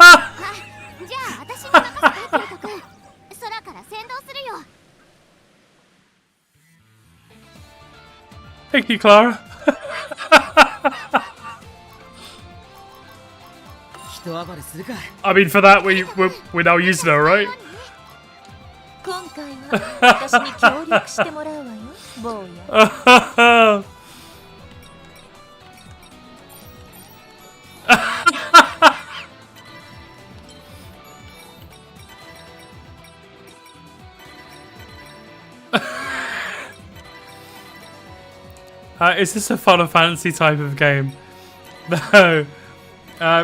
あ私に任せて、キリト君。空から先導するよ。Thank you, Clara. 人暴れするか。 I mean, for that, we're now using her, right? 今回は私に協力してもらうわよ、坊や。Is this a Final Fantasy type of game? No.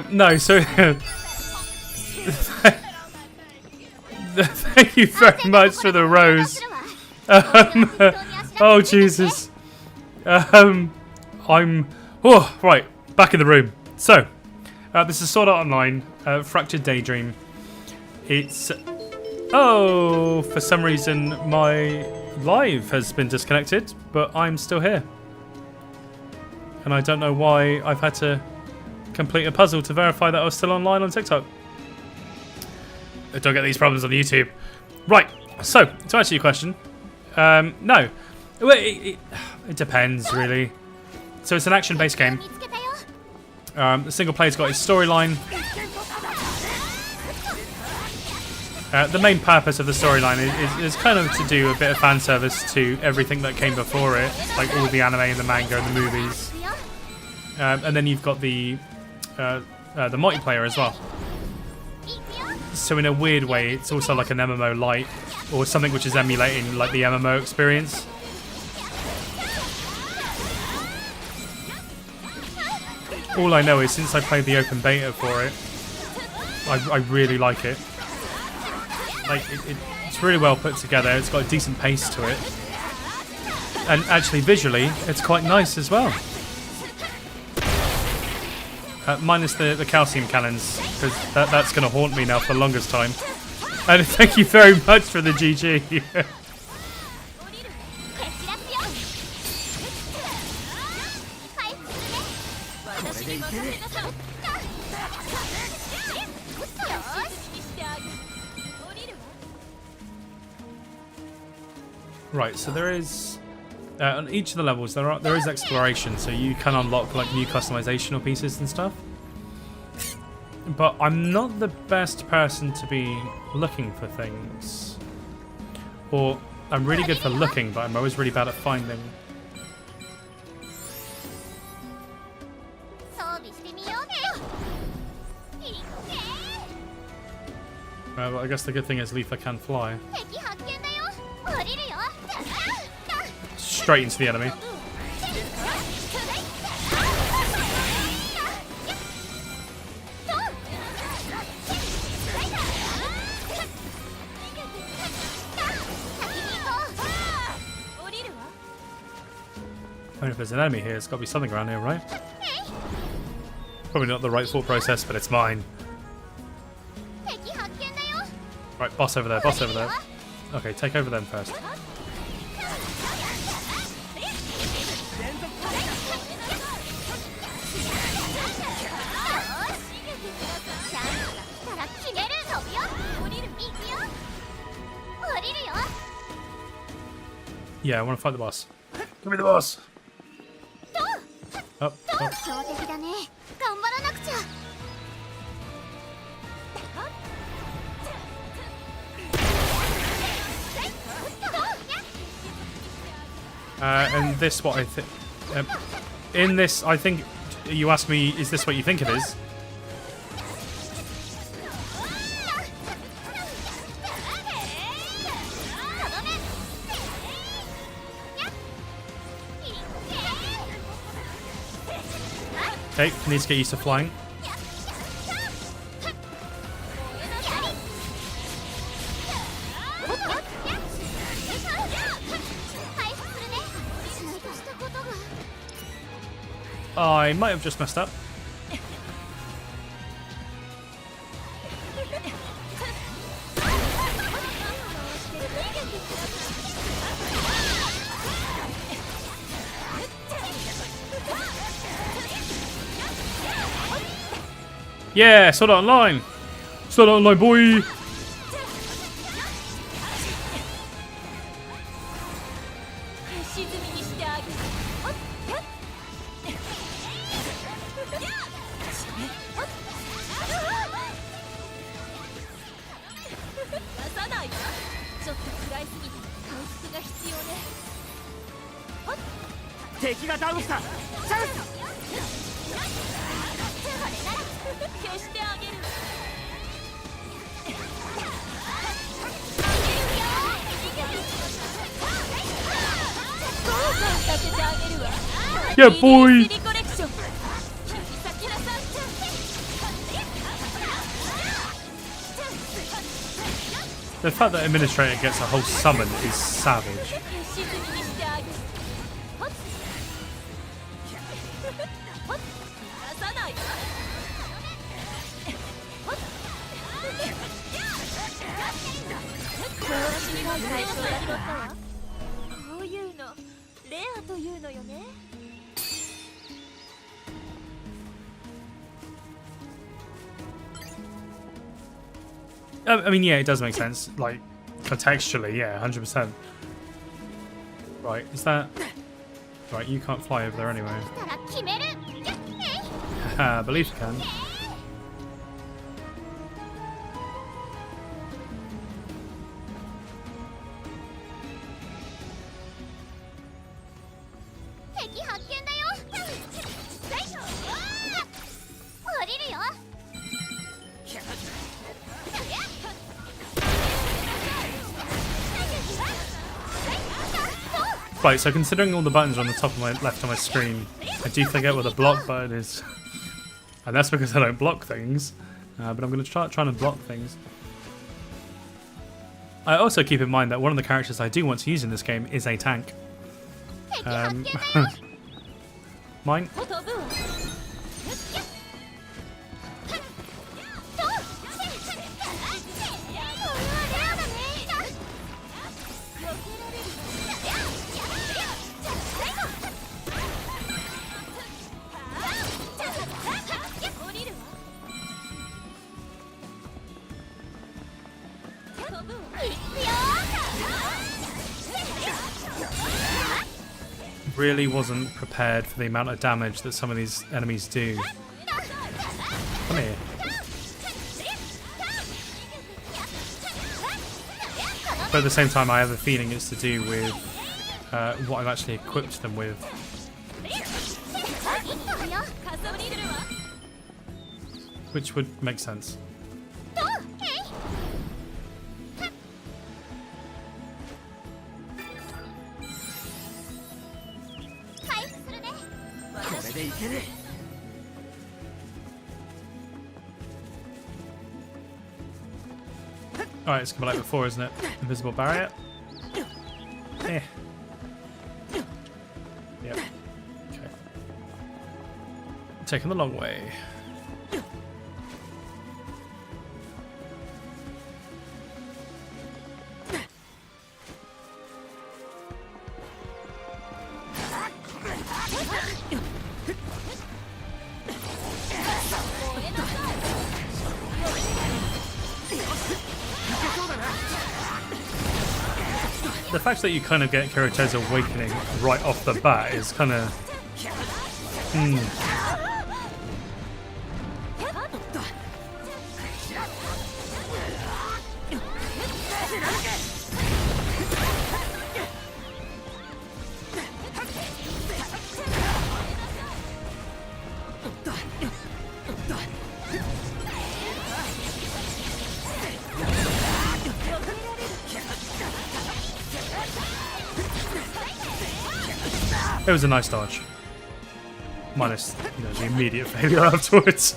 No, so... Thank you very much for the rose. Oh, Jesus. I'm... Oh, right. Back in the room. So, this is Sword Art Online, Fractured Daydream. It's... Oh, for some reason my live has been disconnected, but I'm still here. And I don't know why I've had to complete a puzzle to verify that I was still online on TikTok. I don't get these problems on YouTube. Right, so, to answer your question, no. Well, it depends, really. So it's an action-based game. The single player's got its storyline. The main purpose of the storyline is kind of to do a bit of fan service to everything that came before it, like all the anime and the manga and the movies. And then you've got the multiplayer as well. So in a weird way, it's also like an MMO light, or something which is emulating like the MMO experience. All I know is since I played the open beta for it, I really like it. Like it's really well put together. It's got a decent pace to it, and actually visually, it's quite nice as well. Minus the calcium cannons, because that's going to haunt me now for the longest time. And thank you very much for the GG. Right, so there is on each of the levels there is exploration, so you can unlock like new customizational pieces and stuff. But I'm not the best person to be looking for things. Or I'm really good for looking, but I'm always really bad at finding. Well, I guess the good thing is Leafa can fly. Straight into the enemy. I mean, if there's an enemy here, it's got to be something around here, right? Probably not the right thought process, but it's mine. Right, boss over there, boss over there. Okay, take over them first. Yeah, I want to fight the boss. Give me the boss! Up, up. And this, what I think... in this, I think... You asked me, is this what you think it is? Okay, needs to get used to flying. I might have just messed up. Yeah, Sword Art Online! Sword Art Online, boy! Yeah, boy! The fact that Administrator gets a whole summon is savage. I mean, yeah, it does make sense. Like, contextually, yeah, 100%. Right, is that... Right, you can't fly over there anyway. I believe you can. Right, so considering all the buttons are on the top of my left on my screen, I do forget what the block button is. And that's because I don't block things. But I'm going to try to block things. I also keep in mind that one of the characters I do want to use in this game is a tank. Mine? really wasn't prepared for the amount of damage that some of these enemies do. Come here. But at the same time, I have a feeling it's to do with what I've actually equipped them with. Which would make sense. Alright, it's coming like before, isn't it? Invisible barrier. Eh. Yep. Okay. Taking the long way. The fact that you kind of get Kirito's awakening right off the bat is kind of... It was a nice dodge. Minus, you know, the immediate failure afterwards.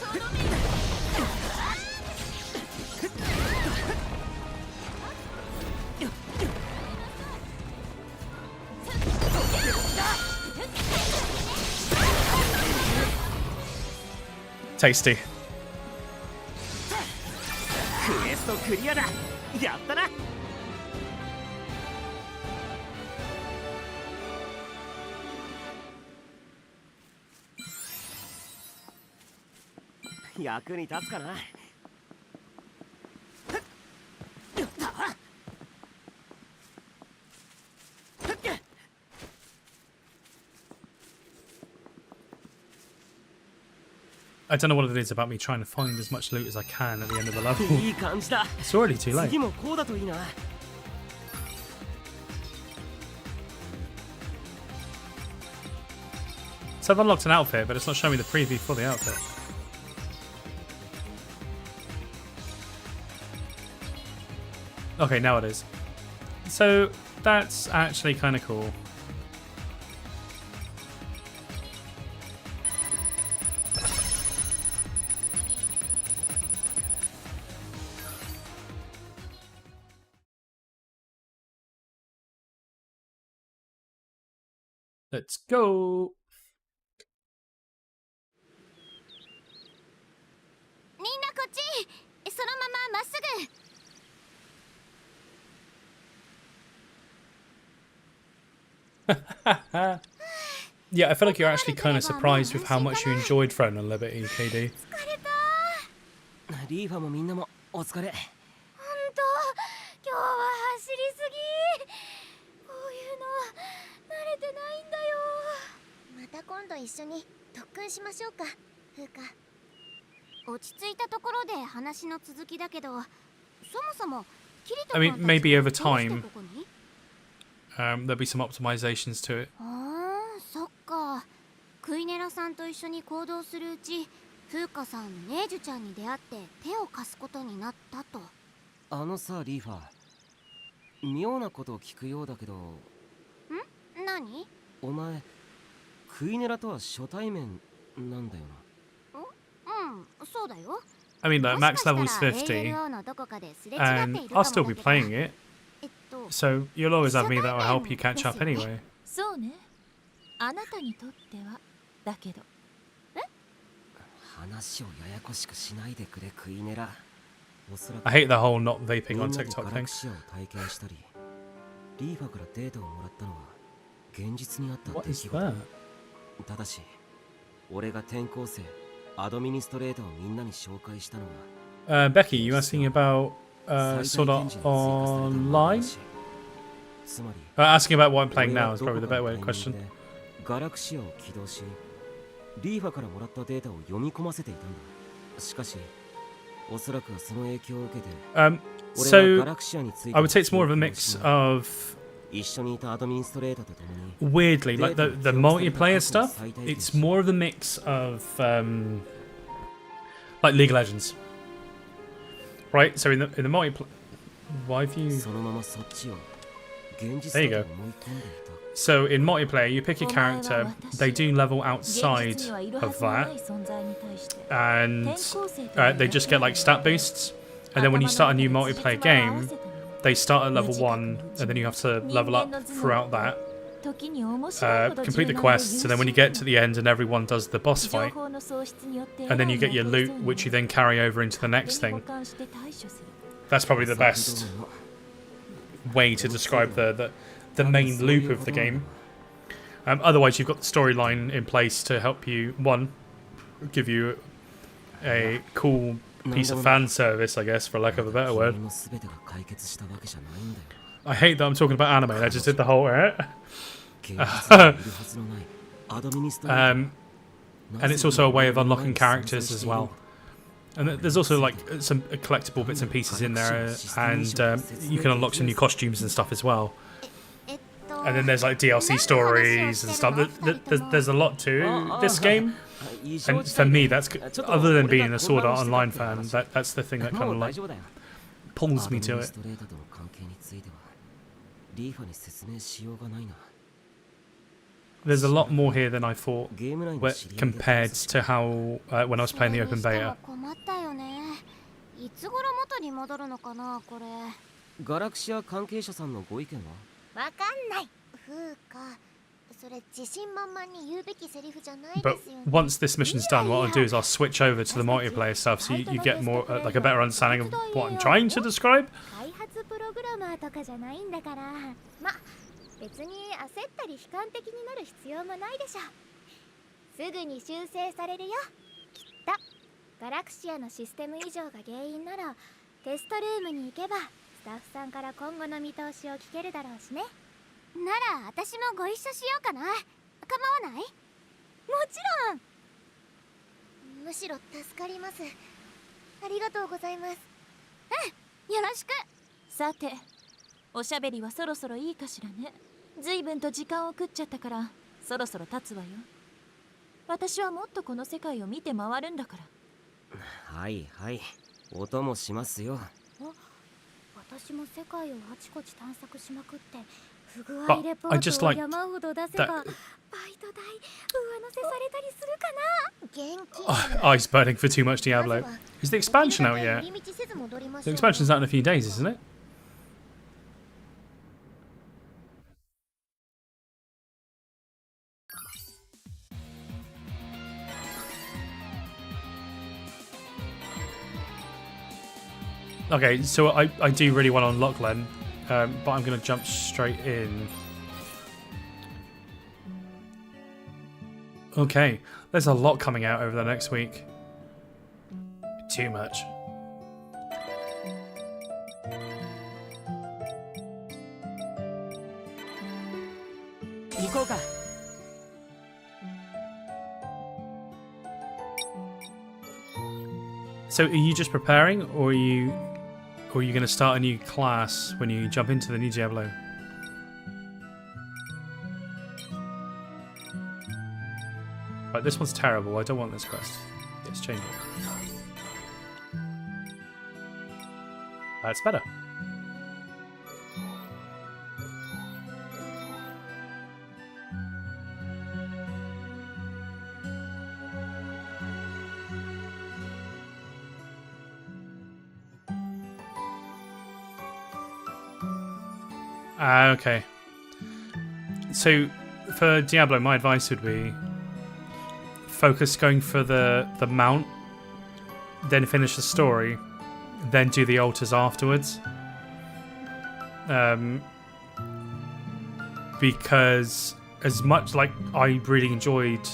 Tasty. I don't know what it is about me trying to find as much loot as I can at the end of the level. It's already too late. So I've unlocked an outfit, but it's not showing me the preview for the outfit. Okay, now it is. So that's actually kind of cool. Let's go. みんなこっち。そのまままっすぐ。 Yeah, I feel like you're actually kind of surprised with how much you enjoyed Throne and Liberty, KD. リーファもみんなもお疲れ。本当、今日は走りすぎ。こういうの慣れてないんだよ。また今度一緒に特訓しましょうか、風花。落ち着いたところで話の続きだけど、そもそもキリト I 君 mean, たち maybe は over どうしてこ time, こに？ there'll be some optimizations to it. ああ、そっか。クイネラさんと一緒に行動するうち、風花さん、ネージュちゃんに出会って手を貸すことになったと。あのさ、リーファ、妙なことを聞くようだけど。ん？何？お前、クイネラとは初対面なんだよな。うん、そうだよ。 I mean, like, max level's 50, and I'll still be playing it. So you'll always have me that will help you catch up anyway. そうね。あなたにとってはだけど。話をややこしくしないでくれ、クイネラ。おそらく I hate the whole not vaping on みんなで TikTok ガラ thing. クシアを体験したり、リーファからデータをもらったのは現実にあった What 出 is 来事。 that? ただし、俺が転校生、アドミニストレーターをみんなに紹介したのは、Becky, you asking about Sword Art Online? つまり、 Asking about what I'm playing now is probably the better way to question. ガラクシアを起動し、リーファからもらったデータを読み込ませていたんだ。しかし、おそらくその影響を受けて、So ガラクシアについて I would say it's more of a mix of 一緒にいたアドミニストレーターと共に weirdly like the multiplayer stuff. It's more of a mix of like League of Legends, right? So in the multiplayer, why have you? そのままそっちを現実 There you だ go. と思い込んでいた。 So in multiplayer, you pick a character. They do level outside of that, and they just get like stat boosts. And then when you start a new multiplayer game, they start at level 1, and then you have to level up throughout that. Complete the quests, and then when you get to the end and everyone does the boss fight, and then you get your loot, which you then carry over into the next thing. That's probably the best way to describe the main loop of the game. Otherwise, you've got the storyline in place to help you, one, give you a cool piece of fan service, I guess, for lack of a better word. I hate that I'm talking about anime. I just did the whole and it's also a way of unlocking characters as well. And there's also like some collectible bits and pieces in there, and you can unlock some new costumes and stuff as well. And then there's like DLC stories and stuff. There's a lot to this game, and for me, that's other than being a Sword Art Online fan, that's the thing that kind of like pulls me to it. There's a lot more here than I thought compared to how when I was playing the open beta. いつ頃元に戻るのかなこれ。ガラクシア関係者さんのご意見は？わかんない。ふうか。それ自信満々に言うべきセリフじゃない But ですよね。 once this mission's done, what I'll do is I'll switch over to the multiplayer stuff, so you get more like a better understanding of what I'm trying to describe. 開発プログラマーとかじゃないんだから。ま、別に焦ったり悲観的になる必要もないでしょ。すぐに修正されるよ。きっと。ガラクシアのシステム異常が原因ならテストルームに行けばスタッフさんから今後の見通しを聞けるだろうしね。なら私もご一緒しようかな。構わない？もちろん。むしろ助かります。ありがとうございます。うん、よろしく。さて、おしゃべりはそろそろいいかしらね。随分と時間を食っちゃったからそろそろ立つわよ。私はもっとこの世界を見て回るんだから。はいはい、お供しますよ。私も世界をあちこち探索しまくって不具合レポートを山ほど出せばバイト代上乗せされたりするかな。元気。Eyes burning for too much Diablo. Is the expansion out yet? The expansion's out in a few days, isn't it? Okay, so I do really want to unlock Len, but I'm going to jump straight in. Okay, there's a lot coming out over the next week. Too much. So are you just preparing, or are you going to start a new class when you jump into the new Diablo? Right, this one's terrible. I don't want this quest. Let's change it. That's better. Okay. So, for Diablo, my advice would be focus going for the mount, then finish the story, then do the altars afterwards. Because as much like I really enjoyed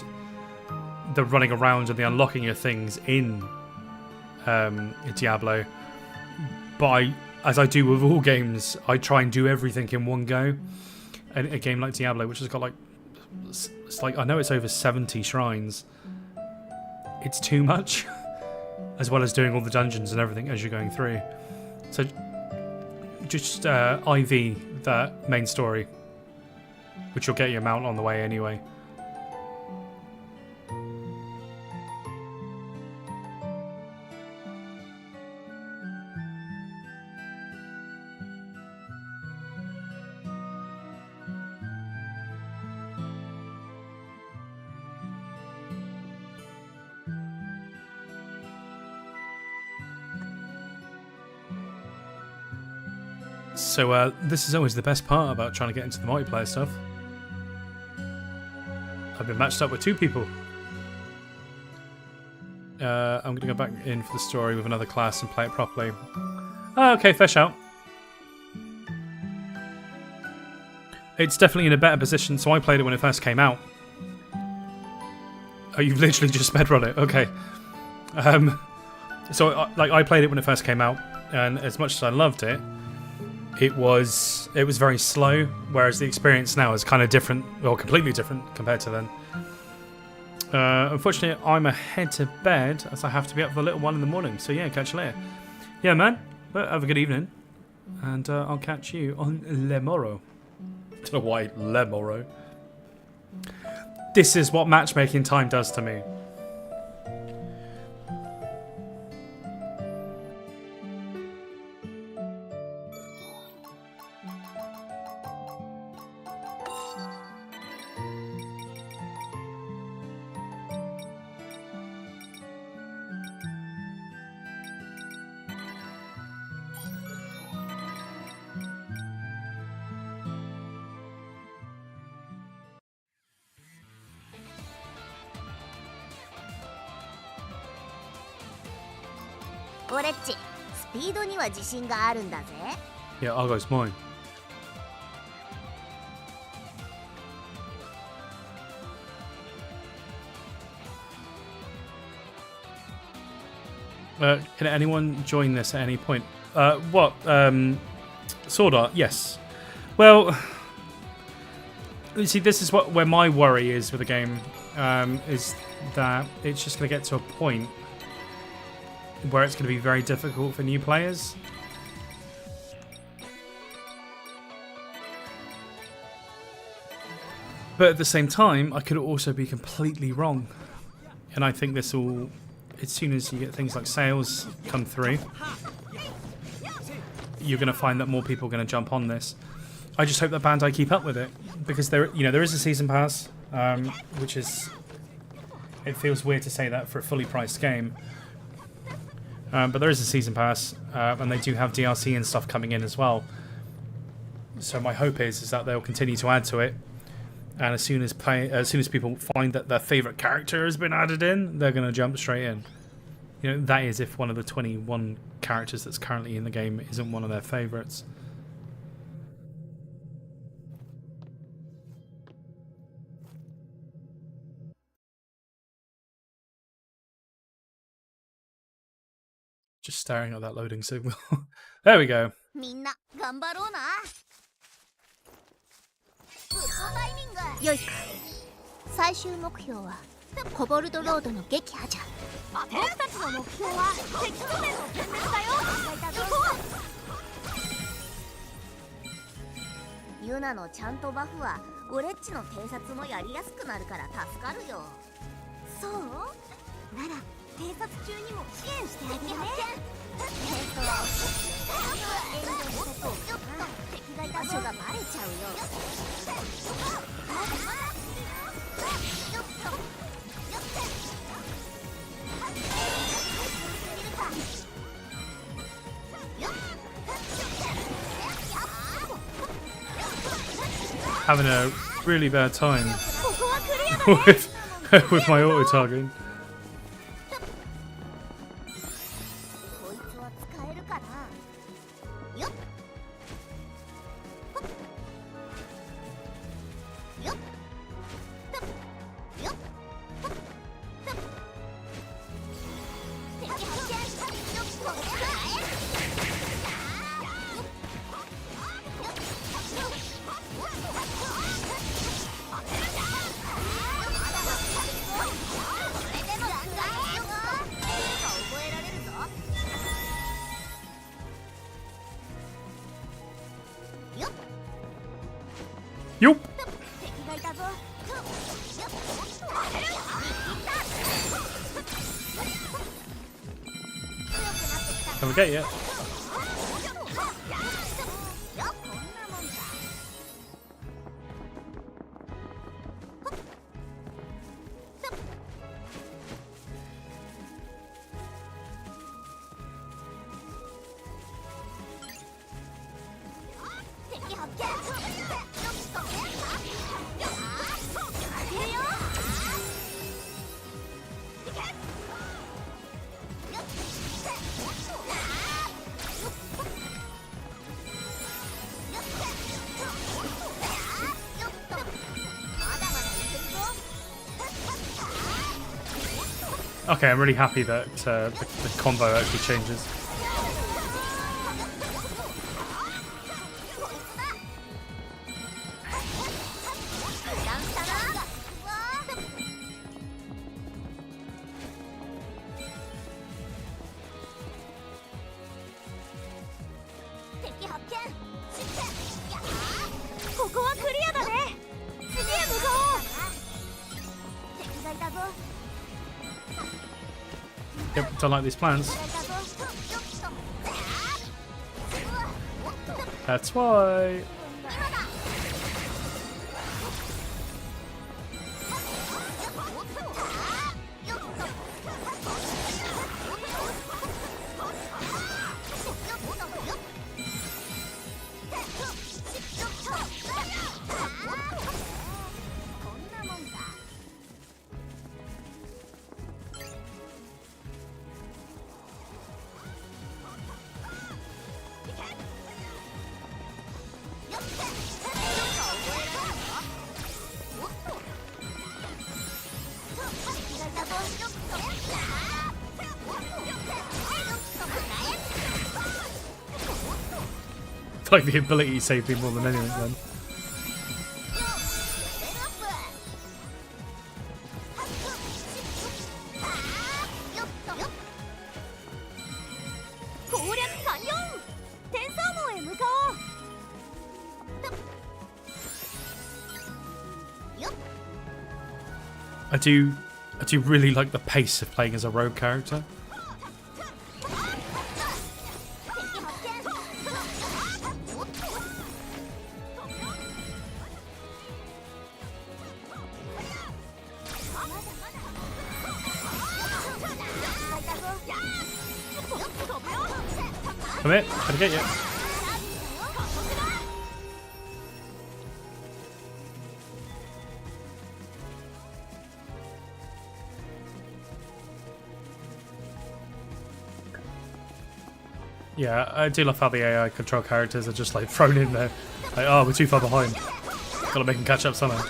the running around and the unlocking of things in Diablo, but as I do with all games, I try and do everything in one go. And a game like Diablo, which has got like It's like, I know it's over 70 shrines. It's too much. As well as doing all the dungeons and everything as you're going through. So just IV the main story, which you'll get your mount on the way anyway. So this is always the best part about trying to get into the multiplayer stuff. I've been matched up with 2 people. I'm going to go back in for the story with another class and play it properly. Oh, okay, fair shout. It's definitely in a better position, so I played it when it first came out. Oh, you've literally just speedrun it, okay. So I played it when it first came out, and as much as I loved it, it was very slow, whereas the experience now is kind of different, or completely different compared to then. Unfortunately, I'm ahead to bed as I have to be up for the little one in the morning. So yeah, catch you later. Yeah, man. Well, have a good evening, and I'll catch you on Le Moro. Don't know why Le Moro. This is what matchmaking time does to me. Yeah, Argo's mine. Can anyone join this at any point? What? Sword Art? Yes. Well, you see, this is where my worry is with the game, is that it's just going to get to a point where it's going to be very difficult for new players. But at the same time, I could also be completely wrong. And I think this will, as soon as you get things like sales come through, you're going to find that more people are going to jump on this. I just hope that Bandai keep up with it, because there is a season pass, which is, it feels weird to say that for a fully priced game. But there is a season pass, and they do have DLC and stuff coming in as well. So my hope is that they'll continue to add to it, and as soon as people find that their favorite character has been added in, they're going to jump straight in. You know, that is if one of the 21 characters that's currently in the game isn't one of their favorites. Just staring at that loading signal. There we go. Having a really bad time with my auto targeting. Can we get you? Okay, I'm really happy that the combo actually changes. Yep, don't like these plans. That's why. Like the ability saved me more than anything then. I do really like the pace of playing as a rogue character. Come here, gotta get you. Yeah, I do love how the AI control characters are just like thrown in there. Like, oh, we're too far behind. Gotta make them catch up somehow.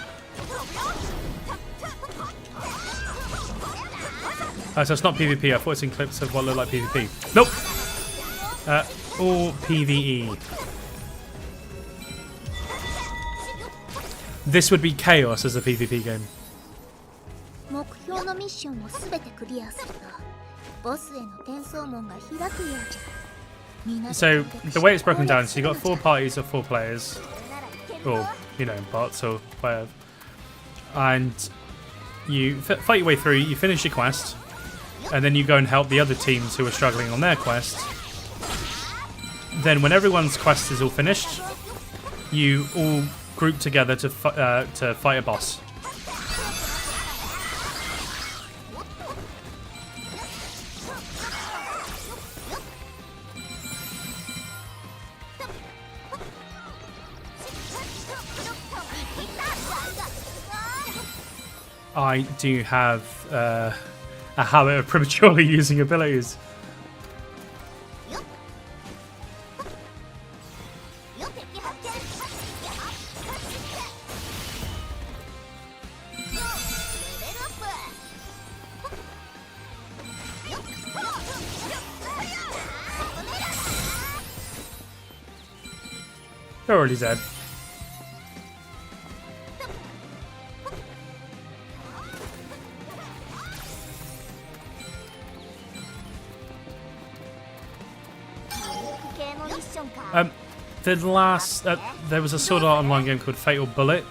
Oh, so it's not PvP. I thought it's in clips of what look like PvP. Nope! Or PvE. This would be chaos as a PvP game. So, the way it's broken down, so you've got 4 parties of 4 players. Or, you know, bots or whatever. And you fight your way through, you finish your quest. And then you go and help the other teams who are struggling on their quest. Then when everyone's quest is all finished, you all group together to fight a boss. I do have a habit of prematurely using abilities. They're already dead. The last, there was a Sword Art Online game called Fatal Bullet.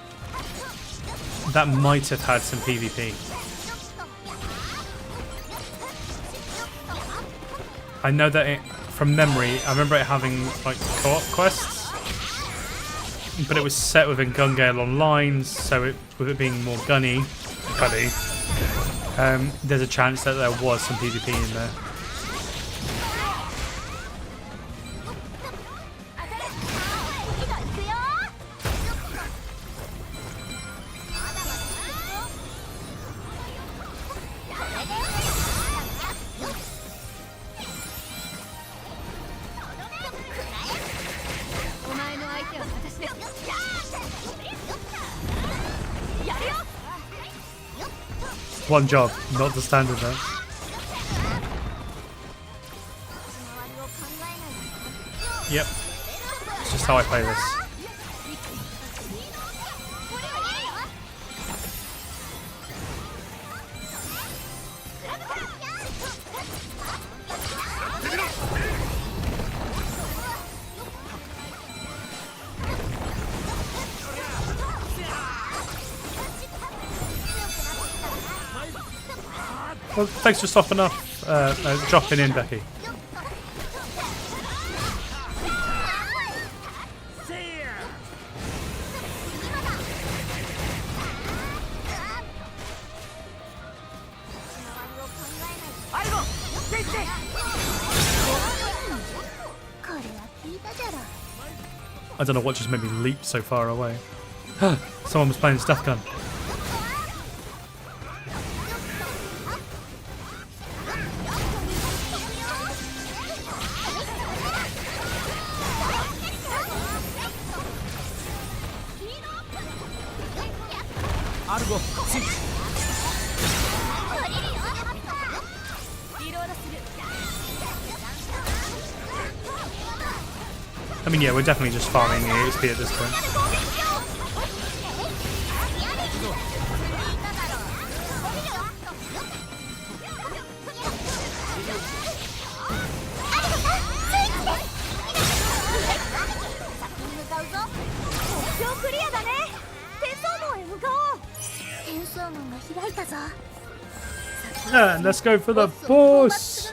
that might have had some PvP. I know that it, from memory, I remember it having like co-op quests, but it was set within Gun Gale Online, so with it being more gunny, there's a chance that there was some PvP in there. One job, not the standard though. Yep. It's just how I play this. Well, thanks for stopping off, dropping in, Becky. I don't know what just made me leap so far away. Someone was playing Stuff Gun. I mean, yeah, we're definitely just farming EXP at this point. Yeah, let's go for the boss!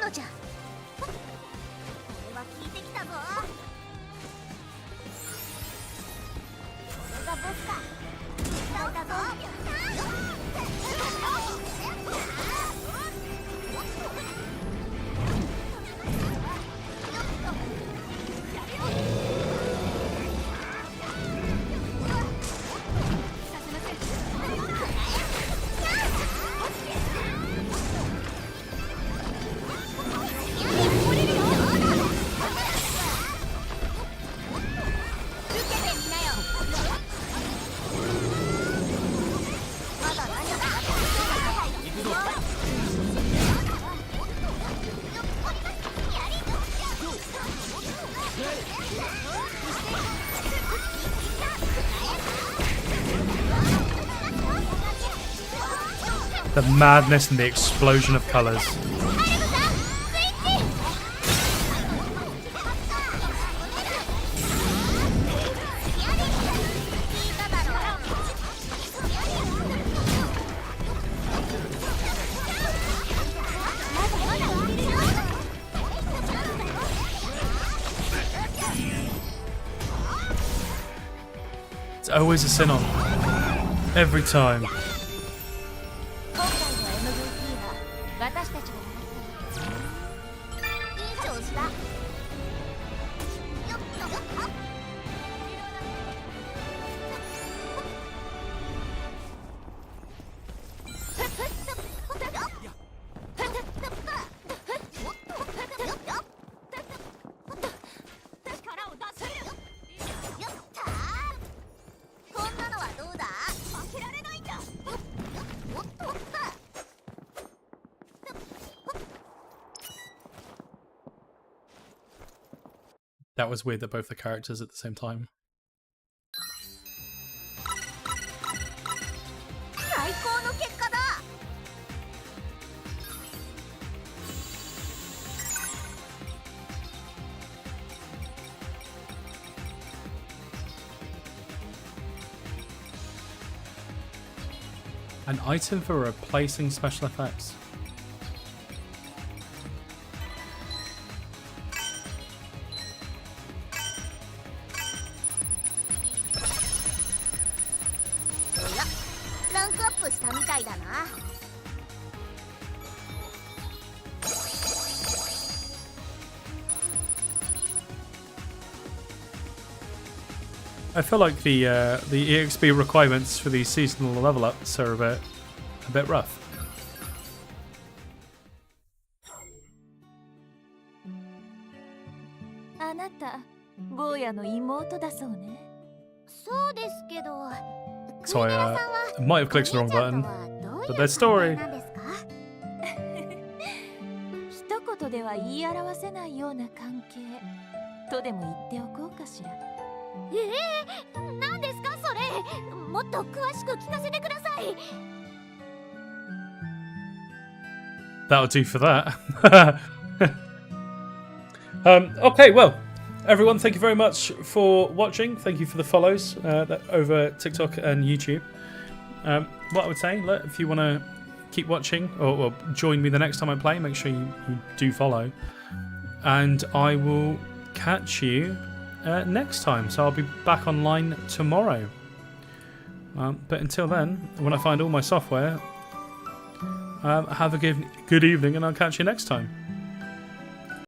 The madness and the explosion of colours. It's always a sin on. Every time. That was weird that both the characters at the same time. An item for replacing special effects. I feel like the EXP requirements for these seasonal level ups are a bit rough. あなた坊やの妹だそうね。そうですけど、 So I might have clicked the wrong button, but their story. 一言では言い表せないような関係とでも言っておこうかしら。何ですかそれ。もっと詳しく聞かせてください。 That'll do for that. Okay, well, everyone, thank you very much for watching. Thank you for the follows over TikTok and YouTube. What I would say, if you want to keep watching or join me the next time I play, make sure you do follow. And I will catch you next time. So I'll be back online tomorrow. But until then, when I find all my software, have a good evening and I'll catch you next time.